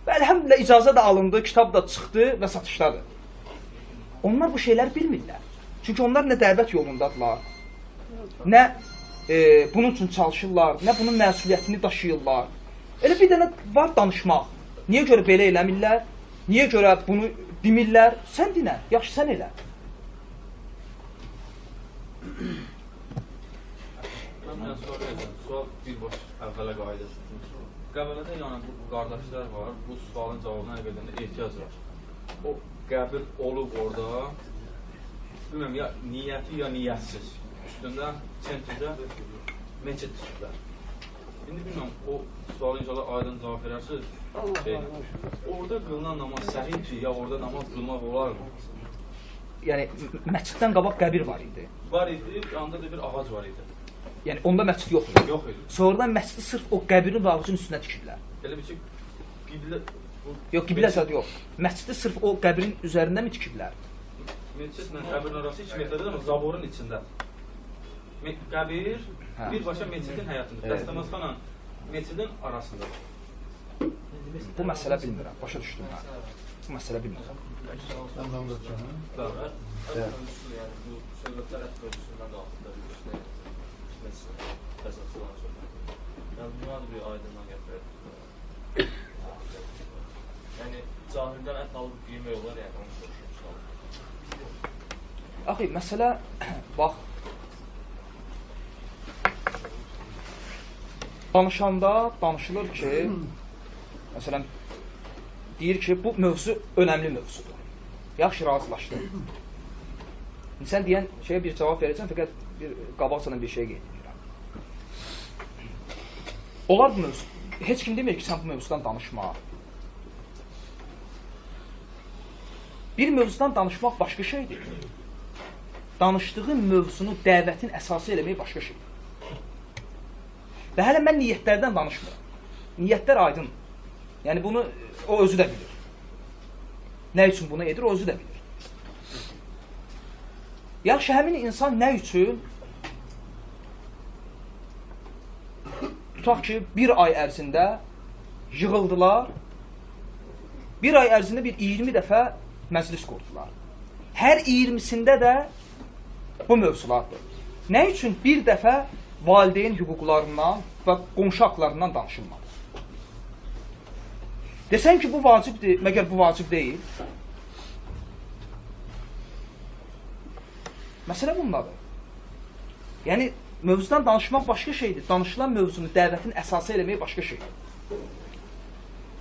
Və əlhəmdülillah icazə də alındı, kitab da çıxdı və satışdadır. Onlar bu şeylər bilmirlər. Çünki onlar nə dəvət yolundadırlar, nə bunun üçün çalışırlar, nə bunun məsuliyyətini daşıyırlar. Elə bir dənə var danışmaq. Niyə görə belə eləmirlər? Niyə görə bunu demirlər? Sən dinə, yaxşı sən elə.
Sual birbaş əvvələ qaydasıdır. Qəbələdə yəni bu qardaşlar var, bu sualın cavabına nə qədər ehtiyac var. O qəbul olub orada, bilməm ya niyyəti ya niyyətsiz. Üstündə sentrdə meçid tutublar. İndi bilməm, o sualı inşallah aydın cavab verərsiniz. Orada qılınan namaz səhihdir, ya orada namaz qılmaq olarmı?
Yəni, məsciddən qabaq qəbir var idi.
Var idi, yanında da bir ağac var idi.
Yəni, onda məscid yox idi.
Yox idi.
Sonradan məscidi sırf o qəbirin və ağacın üstünə tikiblər.
Elə bir ki, qiblə...
Yox, qiblə zad yox. Məscidi sırf o qəbirin üzərində mi tikiblər?
Məscidlə qəbirin arası 2 metrədir, amma zaborun içində. Qəbir birbaşa məscidin həyatında. Dəstəmazxana məscidin arasındadır.
Bu məsələ bilmirəm, başa düşdüm mən. Bu məsələ bilmirəm.
Yəni bu söhbətlər ət mövzusundan qalxıqda əsasılan söhbət. Yəni buna da bir aydınlığa gətirir. Yəni cahildən ət alıb yemək olar, yəni onu soruşuruz.
Axı, məsələ, bax, danışanda danışılır ki, məsələn, deyir ki, bu mövzu önəmli mövzudur. Yaxşı, razılaşdı. Sən deyən şeyə bir cavab verəcəm, fəqət bir qabaqcadan bir şey qeyd edirəm. Olar bu mövzu. Heç kim demir ki, sən bu mövzudan danışma. Bir mövzudan danışmaq başqa şeydir. Danışdığın mövzunu dəvətin əsası eləmək başqa şeydir. Və hələ mən niyyətlərdən danışmıram. Niyyətlər aydın. Yəni bunu o özü də bilir. Nə üçün bunu edir, o özü də bilir. Yaxşı, həmin insan nə üçün tutaq ki, bir ay ərzində yığıldılar, bir ay ərzində bir 20 dəfə məclis qurdular. Hər 20-sində də bu mövzulardır. Nə üçün bir dəfə valideyn hüquqlarından və qonşu haqlarından danışılmadı? Desən ki, bu vacibdir, məgər bu vacib deyil? Məsələ bundadır. Yəni, mövzudan danışmaq başqa şeydir. Danışılan mövzunu dəvətin əsası eləmək başqa şeydir.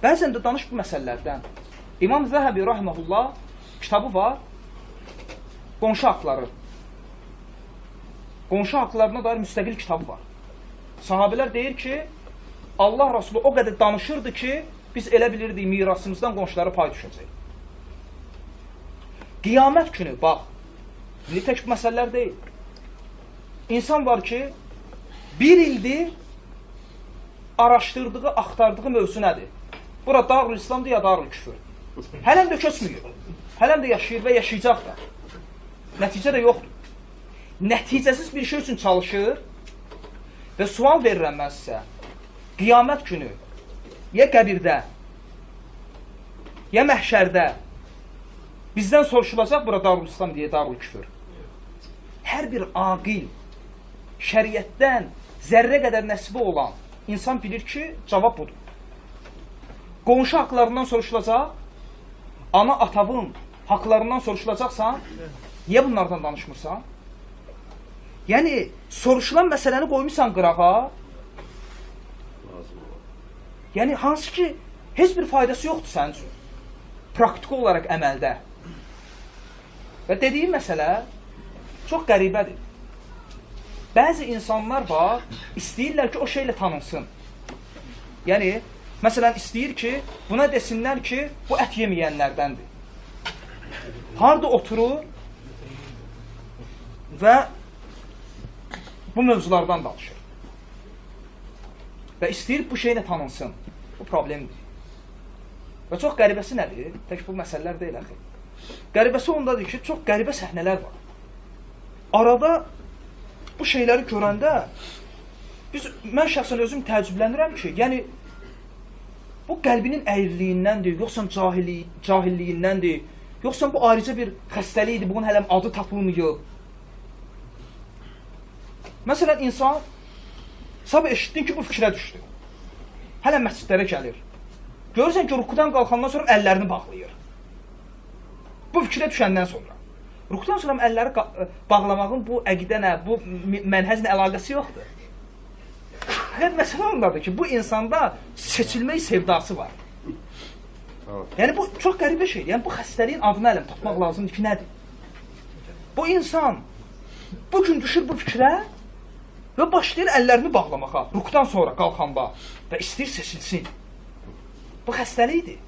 Bəzən də danış bu məsələlərdən. İmam Zəhəbi rahiməhullah kitabı var, qonşu haqları. Qonşu haqlarına dair müstəqil kitabı var. Sahabələr deyir ki, Allah Rasulü o qədər danışırdı ki, biz elə bilirdik mirasımızdan qonşulara pay düşəcək. Qiyamət günü, bax, tək bu məsələlər deyil. İnsan var ki, bir ildir araşdırdığı, axtardığı mövzu nədir? Bura Darül İslamdır ya Darül Küfür. Hələm də köçmüyor. Hələm də yaşayır və yaşayacaq da. Nəticə də yoxdur. Nəticəsiz bir şey üçün çalışır və sual verirəm mən sizə. Qiyamət günü ya qəbirdə, ya məhşərdə bizdən soruşulacaq bura Darül İslam deyə Darül Küfür. Hər bir aqil, şəriətdən zərrə qədər nəsibi olan insan bilir ki, cavab budur. Qonşu haqlarından soruşulacaq, ana atavın haqlarından soruşulacaqsan, niyə bunlardan danışmırsan? Yəni, soruşulan məsələni qoymuşsan qırağa, yəni, hansı ki, heç bir faydası yoxdur sənin üçün, praktiki olaraq əməldə. Və dediyim məsələ çox qəribədir. Bəzi insanlar var, istəyirlər ki, o şeylə tanınsın. Yəni, məsələn, istəyir ki, buna desinlər ki, bu ət yeməyənlərdəndir. Harada oturur və bu mövzulardan danışır. Və istəyir bu şeylə tanınsın. Bu problemdir. Və çox qəribəsi nədir? Tək bu məsələlər deyil, əxi. Qəribəsi ondadır ki, çox qəribə səhnələr var. Arada bu şeyləri görəndə mən şəxsən özüm təəccüblənirəm ki, yəni bu qəlbinin əyirliyindəndir, yoxsa cahilliyindəndir, yoxsa bu ayrıca bir xəstəlikdir, bunun hələm adı tapılmıyor. Məsələn, insan sabah eşitdin ki, bu fikrə düşdü. Hələ məscidlərə gəlir. Görürsən ki, rukudan qalxandan sonra əllərini bağlayır. Bu fikrə düşəndən sonra. Rukudan sonra əlləri bağlamağın bu əqidə nə, bu mənhəzlə əlaqəsi yoxdur. Həqiqət məsələ ondadır ki, bu insanda seçilmək sevdası var. Yəni, bu çox qəribə şeydir. Yəni, bu xəstəliyin adını ələm tapmaq lazımdır ki, nədir? Bu insan bu gün düşür bu fikrə və başlayır əllərini bağlamağa, rukudan sonra qalxanda və istəyir seçilsin. Bu xəstəlikdir.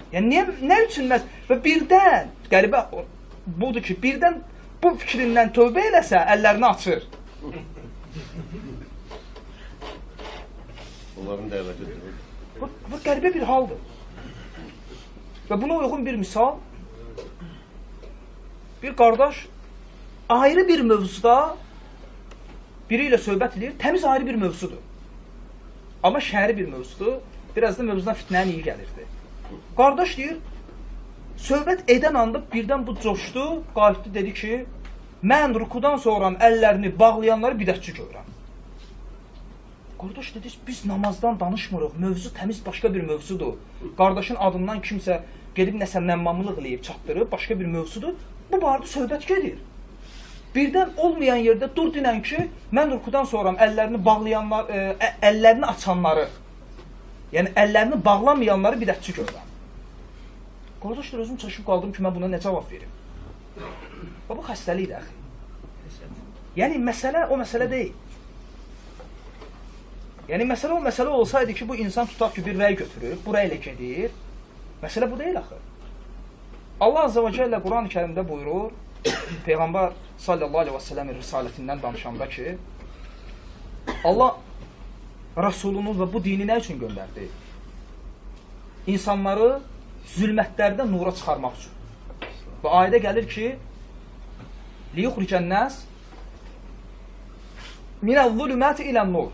Yəni, nə üçün məhz? Və birdən, qəribə budur ki, birdən bu fikrindən tövbə eləsə, əllərini açır.
Onların dəvətidir.
Bu qəribə bir haldır. Və buna uyğun bir misal, bir qardaş ayrı bir mövzuda biri ilə söhbət edir, təmiz ayrı bir mövzudur. Amma şəhəri bir mövzudur, biraz da mövzudan fitnənin iyi gəlirdi. Qardaş deyir, söhbət edən anda birdən bu coşdu, qayıtdı, dedi ki, mən rukudan sonra əllərini bağlayanları bidətçi görürəm. Qardaş dedi, biz namazdan danışmırıq, mövzu təmiz başqa bir mövzudur. Qardaşın adından kimsə gedib nəsə nəmmamlıq eləyib çatdırıb, başqa bir mövzudur. Bu barədə söhbət gedir. Birdən olmayan yerdə dur dinən ki, mən rukudan sonra əllərini bağlayanlar, əllərini açanları, yəni əllərini bağlamayanları bidətçi görürəm. Qardaşlar, özüm çaşıb qaldım ki, mən buna nə cavab verim? Bu xəstəlikdir, əxi. Yəni, məsələ o məsələ deyil. Yəni, məsələ o məsələ olsaydı ki, bu insan tutaq ki, bir rəy götürür, bu rəylə gedir. Məsələ bu deyil, axı. Allah Azze və Cəllə Quran-ı Kərimdə buyurur, Peyğəmbər sallallahu aleyhi və səlləmin risalətindən danışanda ki, Allah Rasulunu və bu dini nə üçün göndərdi? İnsanları zülmətlərdən nura çıxarmaq üçün. Və ayədə gəlir ki, liyuxricən-nəs minəz-zulümati ilən-nur.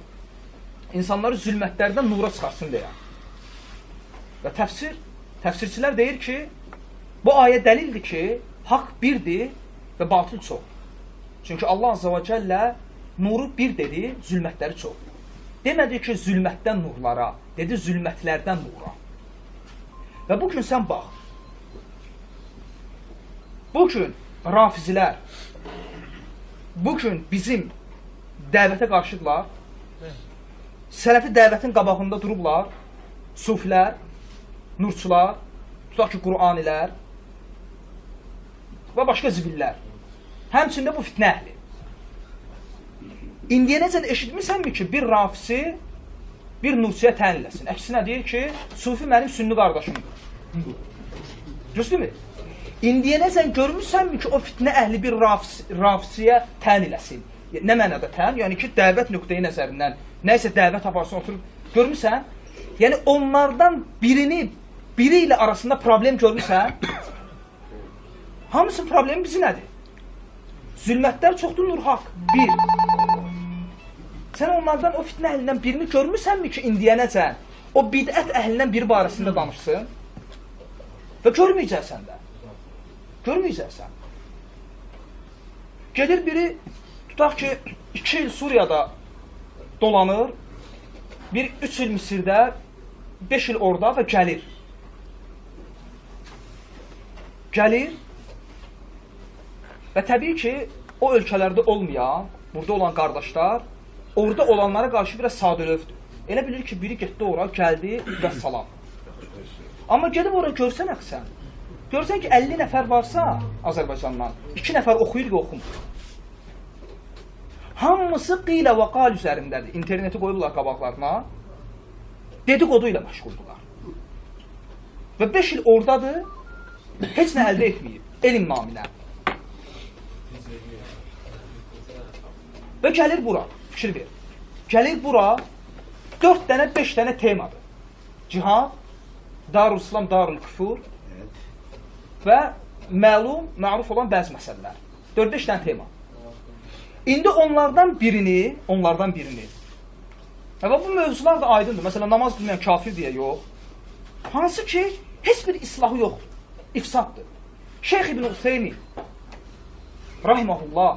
İnsanları zülmətlərdən nura çıxarsın deyə. Və təfsirçilər deyir ki, bu ayə dəlildir ki, haqq birdir və batıl çox. Çünki Allah Azze və Cəllə nuru bir dedi, zülmətləri çox. Demədi ki, zülmətdən nurlara, dedi zülmətlərdən nura. Və bu gün sən bax, bu gün rafizilər, bu gün bizim dəvətə qarşıdırlar, sələfi dəvətin qabağında durublar, sufilər, nurçular, tutaq ki, Qur'anilər və başqa zibillər. Həmçində bu fitnə əhli. İndiyə necə eşitmisənmi ki, bir rafisi bir nurçuya təyin eləsin. Əksinə deyir ki, sufi mənim sünni qardaşımdır. Düzdürmü? İndiyə necə görmüsənmi ki, o fitnə əhli bir rafisiyə təyin eləsin. Nə mənada təyin? Yəni ki, dəvət nöqteyi nəzərindən nəysə dəvət aparsın, oturub görmüsən? Yəni onlardan biri ilə arasında problem görmüsən? Hamısının problemi bizi nədir? Zülmətlər çoxdur, nur haqq. Bir. Sən onlardan, o fitnə əhlindən birini görmüsənmi ki, indiyənəcən o bidət əhlindən biri barəsində danışsın? Və görməyəcəksən də. Görməyəcəksən. Gedir biri, tutaq ki, 2 il Suriyada dolanır, 3 il Misirdə, 5 il orada və gəlir. Gəlir və təbii ki, o ölkələrdə olmayan, burada olan qardaşlar, orada olanlara qarşı biraz sadəlövdür. Elə bilir ki, biri getdi ora, gəldi və salam. Amma gedib ora görsən əxsən, görsən ki, 50 nəfər varsa Azərbaycandan, 2 nəfər oxuyur və oxumur. Hamısı qilə və qal üzərindədir. İnterneti qoyurlar qabaqlarına, dedikodu ilə məşğuldular. Və 5 il oradadır, heç nə əldə etməyib, elm naminə. Və gəlir bura, fikir ver. Gəlir bura, 4 dənə, 5 dənə temadır. Cihad, Darül-İslam, Darül-Küfur və məlum, məruf olan bəzi məsələlər. 4-5 dənə tema. İndi onlardan birini və bu mövzular da aydındır. Məsələn, namaz bilməyən kafir deyə yox. Hansı ki, heç bir islahı yoxdur. İfsaddır. Şeyx İbn Useymin rahiməhullah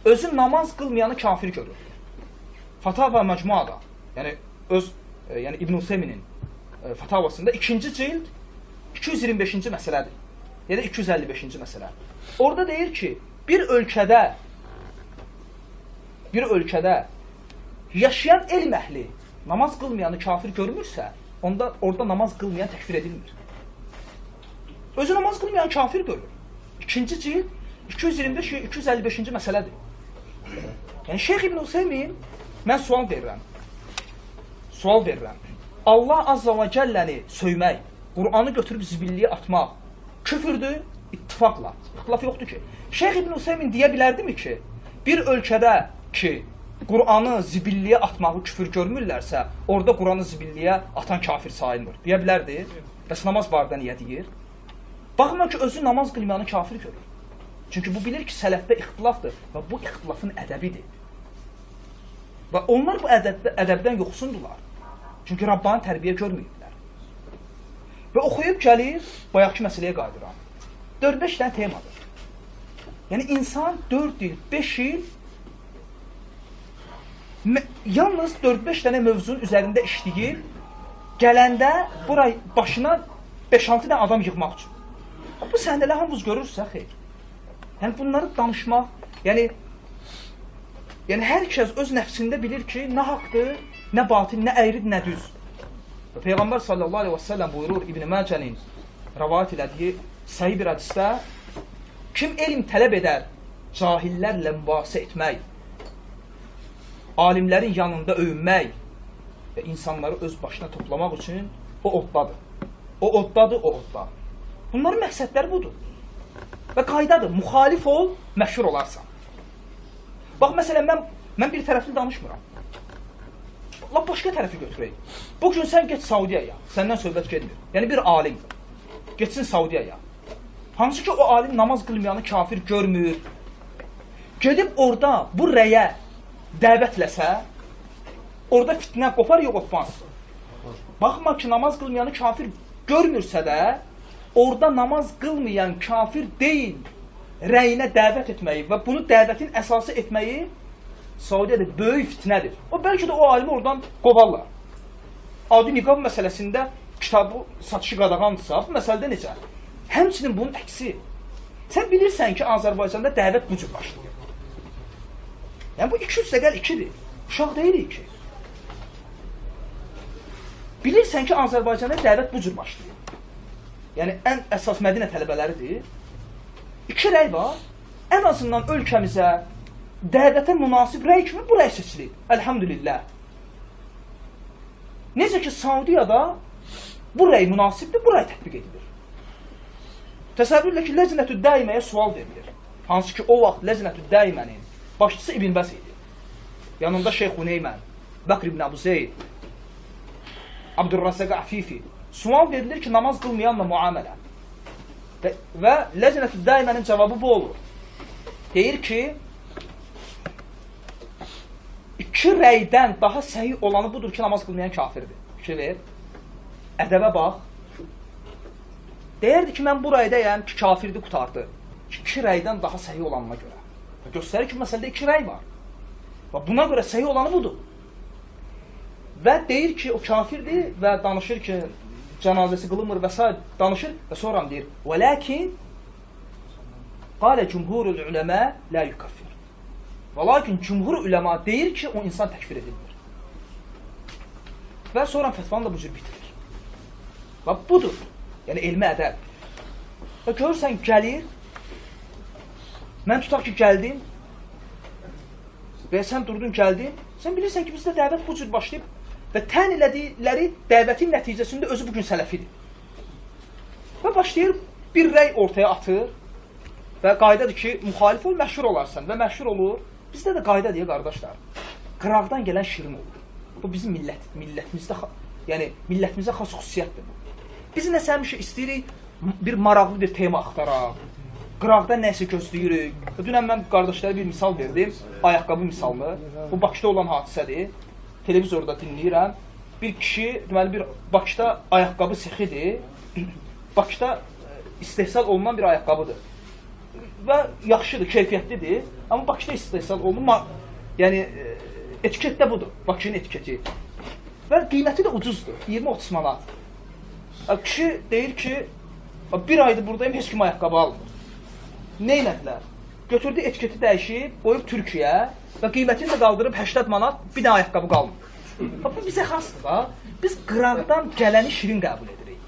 özü namaz qılmayanı kafir görür. Fatava Məcmuada, yəni İbn Useyminin fatavasında 2-ci cild 225-ci məsələdir. Ya da 255-ci məsələ. Orada deyir ki, bir ölkədə yaşayan elm əhli namaz qılmayanı kafir görmürsə, orada namaz qılmayan təkfir edilmir. Özü namaz qılmayan kafir görür. 2-ci cild 225-255-ci məsələdir. Yəni Şeyx İbn Useymin, mən sual verirəm. Allah Azza və Cəlləni söymək, Qur'anı götürüb zibilliyə atmaq küfürdür, ittifaqla. İxtilaf yoxdur ki. Şeyx İbn Useymin deyə bilərdimi ki, bir ölkədə ki, Qur'anı zibilliyə atmağı küfür görmürlərsə, orada Qur'anı zibilliyə atan kafir sayılmır. Deyə bilərdi. Bəs namaz barədə niyə deyir? Baxma ki, özü namaz qılmayanı kafir görür. Çünki bu bilir ki, sələfdə ixtilafdır və bu ixtilafın ədəbidir. Və onlar bu ədəbdən yoxsundular. Çünki Rabbani tərbiyə görməyiblər. Və oxuyub gəlir, bayaqki məsələyə qayıdıram. 4-5 dənə temadır. Yəni, insan 4 il, 5 il yalnız 4-5 dənə mövzunun üzərində işləyir, gələndə başına 5-6 dənə adam yığmaq üçün. Bu səhnələr hamımız görürsə, xeyr. Yəni, bunları danışmaq, yəni hər kəs öz nəfsində bilir ki, nə haqdır, nə batil, nə əyridir, nə düz. Peyğəmbər sallallahu aleyhi və səlləm buyurur İbn Məcənin rəvayət elədiyi səhih bir hədisdə, kim elm tələb edər, cahillərlə mübahisə etmək, alimlərin yanında öyünmək və insanları öz başına toplamaq üçün o oddadır. O oddadır. Bunların məqsədləri budur. Və qaydadır, müxalif ol, məşhur olarsan. Bax, məsələn, mən bir tərəfli danışmıram. Lap başqa tərəfi götürək. Bugün sən get Saudiyaya, səndən söhbət gedmir. Yəni bir alim getsin Saudiyaya. Hansı ki, o alim namaz qılmayanı kafir görmür. Gedib orada bu rəyə dəvətləsə, orada fitnə qopar, yox qopmaz. Baxma ki, namaz qılmayanı kafir görmürsə də, orada namaz qılmayan kafir deyil, rəyinə dəvət etməyi və bunu dəvətin əsası etməyi Saudiyada böyük fitnədir. O, bəlkə də o alimi oradan qovarlar. Adi niqab məsələsində kitabı satışı qadağandırsa, bu məsələdə necə? Həmçinin bunun əksi. Sən bilirsən ki, Azərbaycanda dəvət bu cür başlayır. Yəni, bu 200-2'dir. Uşaq deyilik ki. Bilirsən ki, Azərbaycanda dəvət bu cür başlayır. Yəni, ən əsas Mədinə tələbələridir. 2 rəy var. Ən azından ölkəmizə dəvətə münasib rəy kimi bu rəy seçilir. Əlhamdülillah. Necə ki, Saudiyada bu rəy münasibdir, bu rəy tətbiq edilir. Təsəvvürlə ki, Ləznətü Daiməyə sual verilir. Hansı ki, o vaxt Ləznətü Daimənin başçısı İbn Bəs idi. Yanında Şeyx Huneymən, Bəkr ibn Əbu Zeyd, Abdurrasəq Əfifi. Sual verilir ki, namaz qılmayanla muamələ. Və Ləznətü Daimənin cavabı bu olur. Deyir ki, 2 rəydən daha səhih olanı budur ki, namaz qılmayan kafirdir. Fikir ver. Ədəbə bax. Deyirdi ki, mən bu rəydəyəm ki, kafirdir, qutardı. 2 rəydən daha səhih olanına görə. Göstərir ki, məsələdə 2 rəy var. Və buna görə səhih olanı budur. Və deyir ki, o kafirdir və danışır ki, cənazəsi qılınmır və s. danışır və sonra deyir, وَلَكِنْ قَالَ جُمْهُورُ الْعُلَمَا لَا يُكَفِّرُ. Və lakin cümhur üləma deyir ki, o insan təkfir edilmir. Və sonra fətvanı da bu cür bitirir. Və budur. Yəni, elmi ədəb. Və görürsən, gəlir, mən tutaq ki, gəldim və sən durdun, gəldin, sən bilirsən ki, bizdə dəvət bu cür başlayıb və tən elədikləri dəvətin nəticəsində özü bugün sələfidir. Və başlayır, bir rəy ortaya atır və qaydadır ki, müxalif ol, məşhur olarsan və məşhur olur. Bizdə də qayda deyə, qardaşlar, qıraqdan gələn şirin olur. Bu bizim millətimizdə xas xüsusiyyətdir. Biz nəsə həmişə istəyirik, bir maraqlı bir tema axtaraq, qıraqdan nəsə gözləyirik. Dünən mən qardaşlara bir misal verdim, ayaqqabı misalını. Bu Bakıda olan hadisədir. Televizorda dinləyirəm. Bir kişi, deməli bir Bakıda ayaqqabı sexidir. Bakıda istehsal olunan bir ayaqqabıdır. Və yaxşıdır, keyfiyyətlidir. Amma Bakıda istehsal olunur. Yəni etiket də budur, Bakının etiketi. Və qiyməti də ucuzdur, 20-30 manat. Kişi deyir ki, bir aydır buradayım, heç kim ayaqqabı almır. Nə elədilər? Götürdü etiketi dəyişib, qoyub Türkiyə və qiymətini də qaldırıb 80 manat, bir də ayaqqabı qalmır. Bu bizə xasdır da, biz qıraqdan gələni şirin qəbul edirik.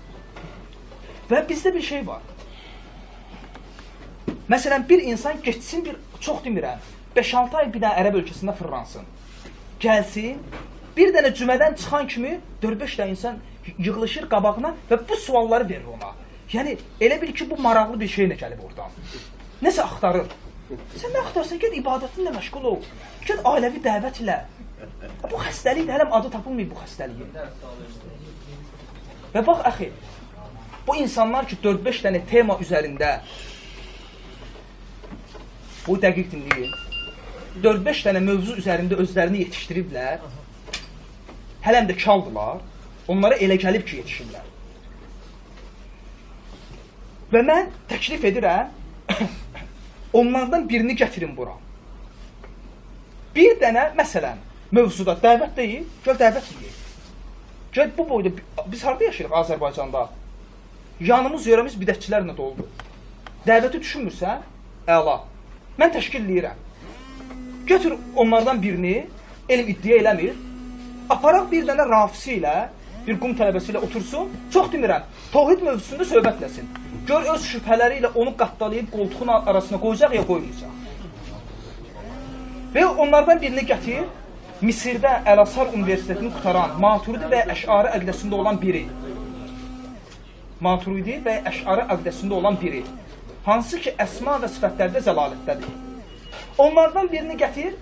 Və bizdə bir şey var. Məsələn, bir insan geçsin, çox demirəm, 5-6 ay bir dənə ərəb ölkəsində fırlansın. Gəlsin, bir dənə cümədən çıxan kimi 4-5 dənə insan yığılışır qabağına və bu sualları verir ona. Yəni, elə bil ki, bu maraqlı bir şeylə gəlib oradan. Nəsə axtarır. Sən nə axtarsan, gəl ibadətinlə məşğul ol. Gəl ailəvi dəvət ilə. Bu xəstəlikdir, hələm adı tapılmayıb bu xəstəliyin. Və bax, əxi, bu insanlar ki, 4-5 dənə tema üzərində, bu dəqiq dinləyin, 4-5 dənə mövzu üzərində özlərini yetişdiriblər, hələm də kaldılar, onlara elə gəlib ki, yetişirlər. Və mən təklif edirəm, onlardan birini gətirin bura. Bir dənə, məsələn, mövzuda dəvət deyil, gəl dəvət edək. Gəl bu boyda, biz harada yaşayırıq Azərbaycanda? Yanımız, yörəmiz bidətçilərlə doldu. Dəvəti düşünmürsən, əla. Mən təşkil edirəm. Götür onlardan birini, elm iddia eləmir, aparaq bir dənə rafisi ilə, bir qum tələbəsi ilə otursun, çox demirəm, tavhid mövzusunda söhbətləsin. Gör öz şübhələri ilə onu qattalayıb qoltuğun arasına qoyacaq ya qoymayacaq. Və onlardan birini gətir, Misirdə Əl-Azhar Universitetini qutaran Maturidi və Əş'ari əqidəsində olan biri. Maturidi və Əş'ari əqidəsində olan biri. Hansı ki, əsma və sifətlərdə zəlalətdədir. Onlardan birini gətir,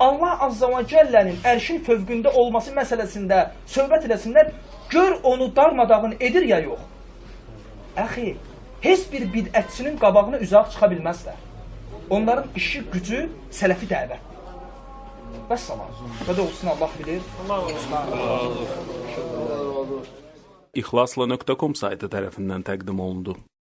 Allah Azza və Cəllənin ərşin fövqündə olması məsələsində söhbət eləsinlər, gör onu darmadağın edir ya yox. Əxi, heç bir bidətçinin qabağına üzaq çıxa bilməzlər. Onların işi, gücü sələfi dəvət. Vəssalam. Və də olsun, Allah bilir.
İxlasla.com saytı tərəfindən təqdim olundu.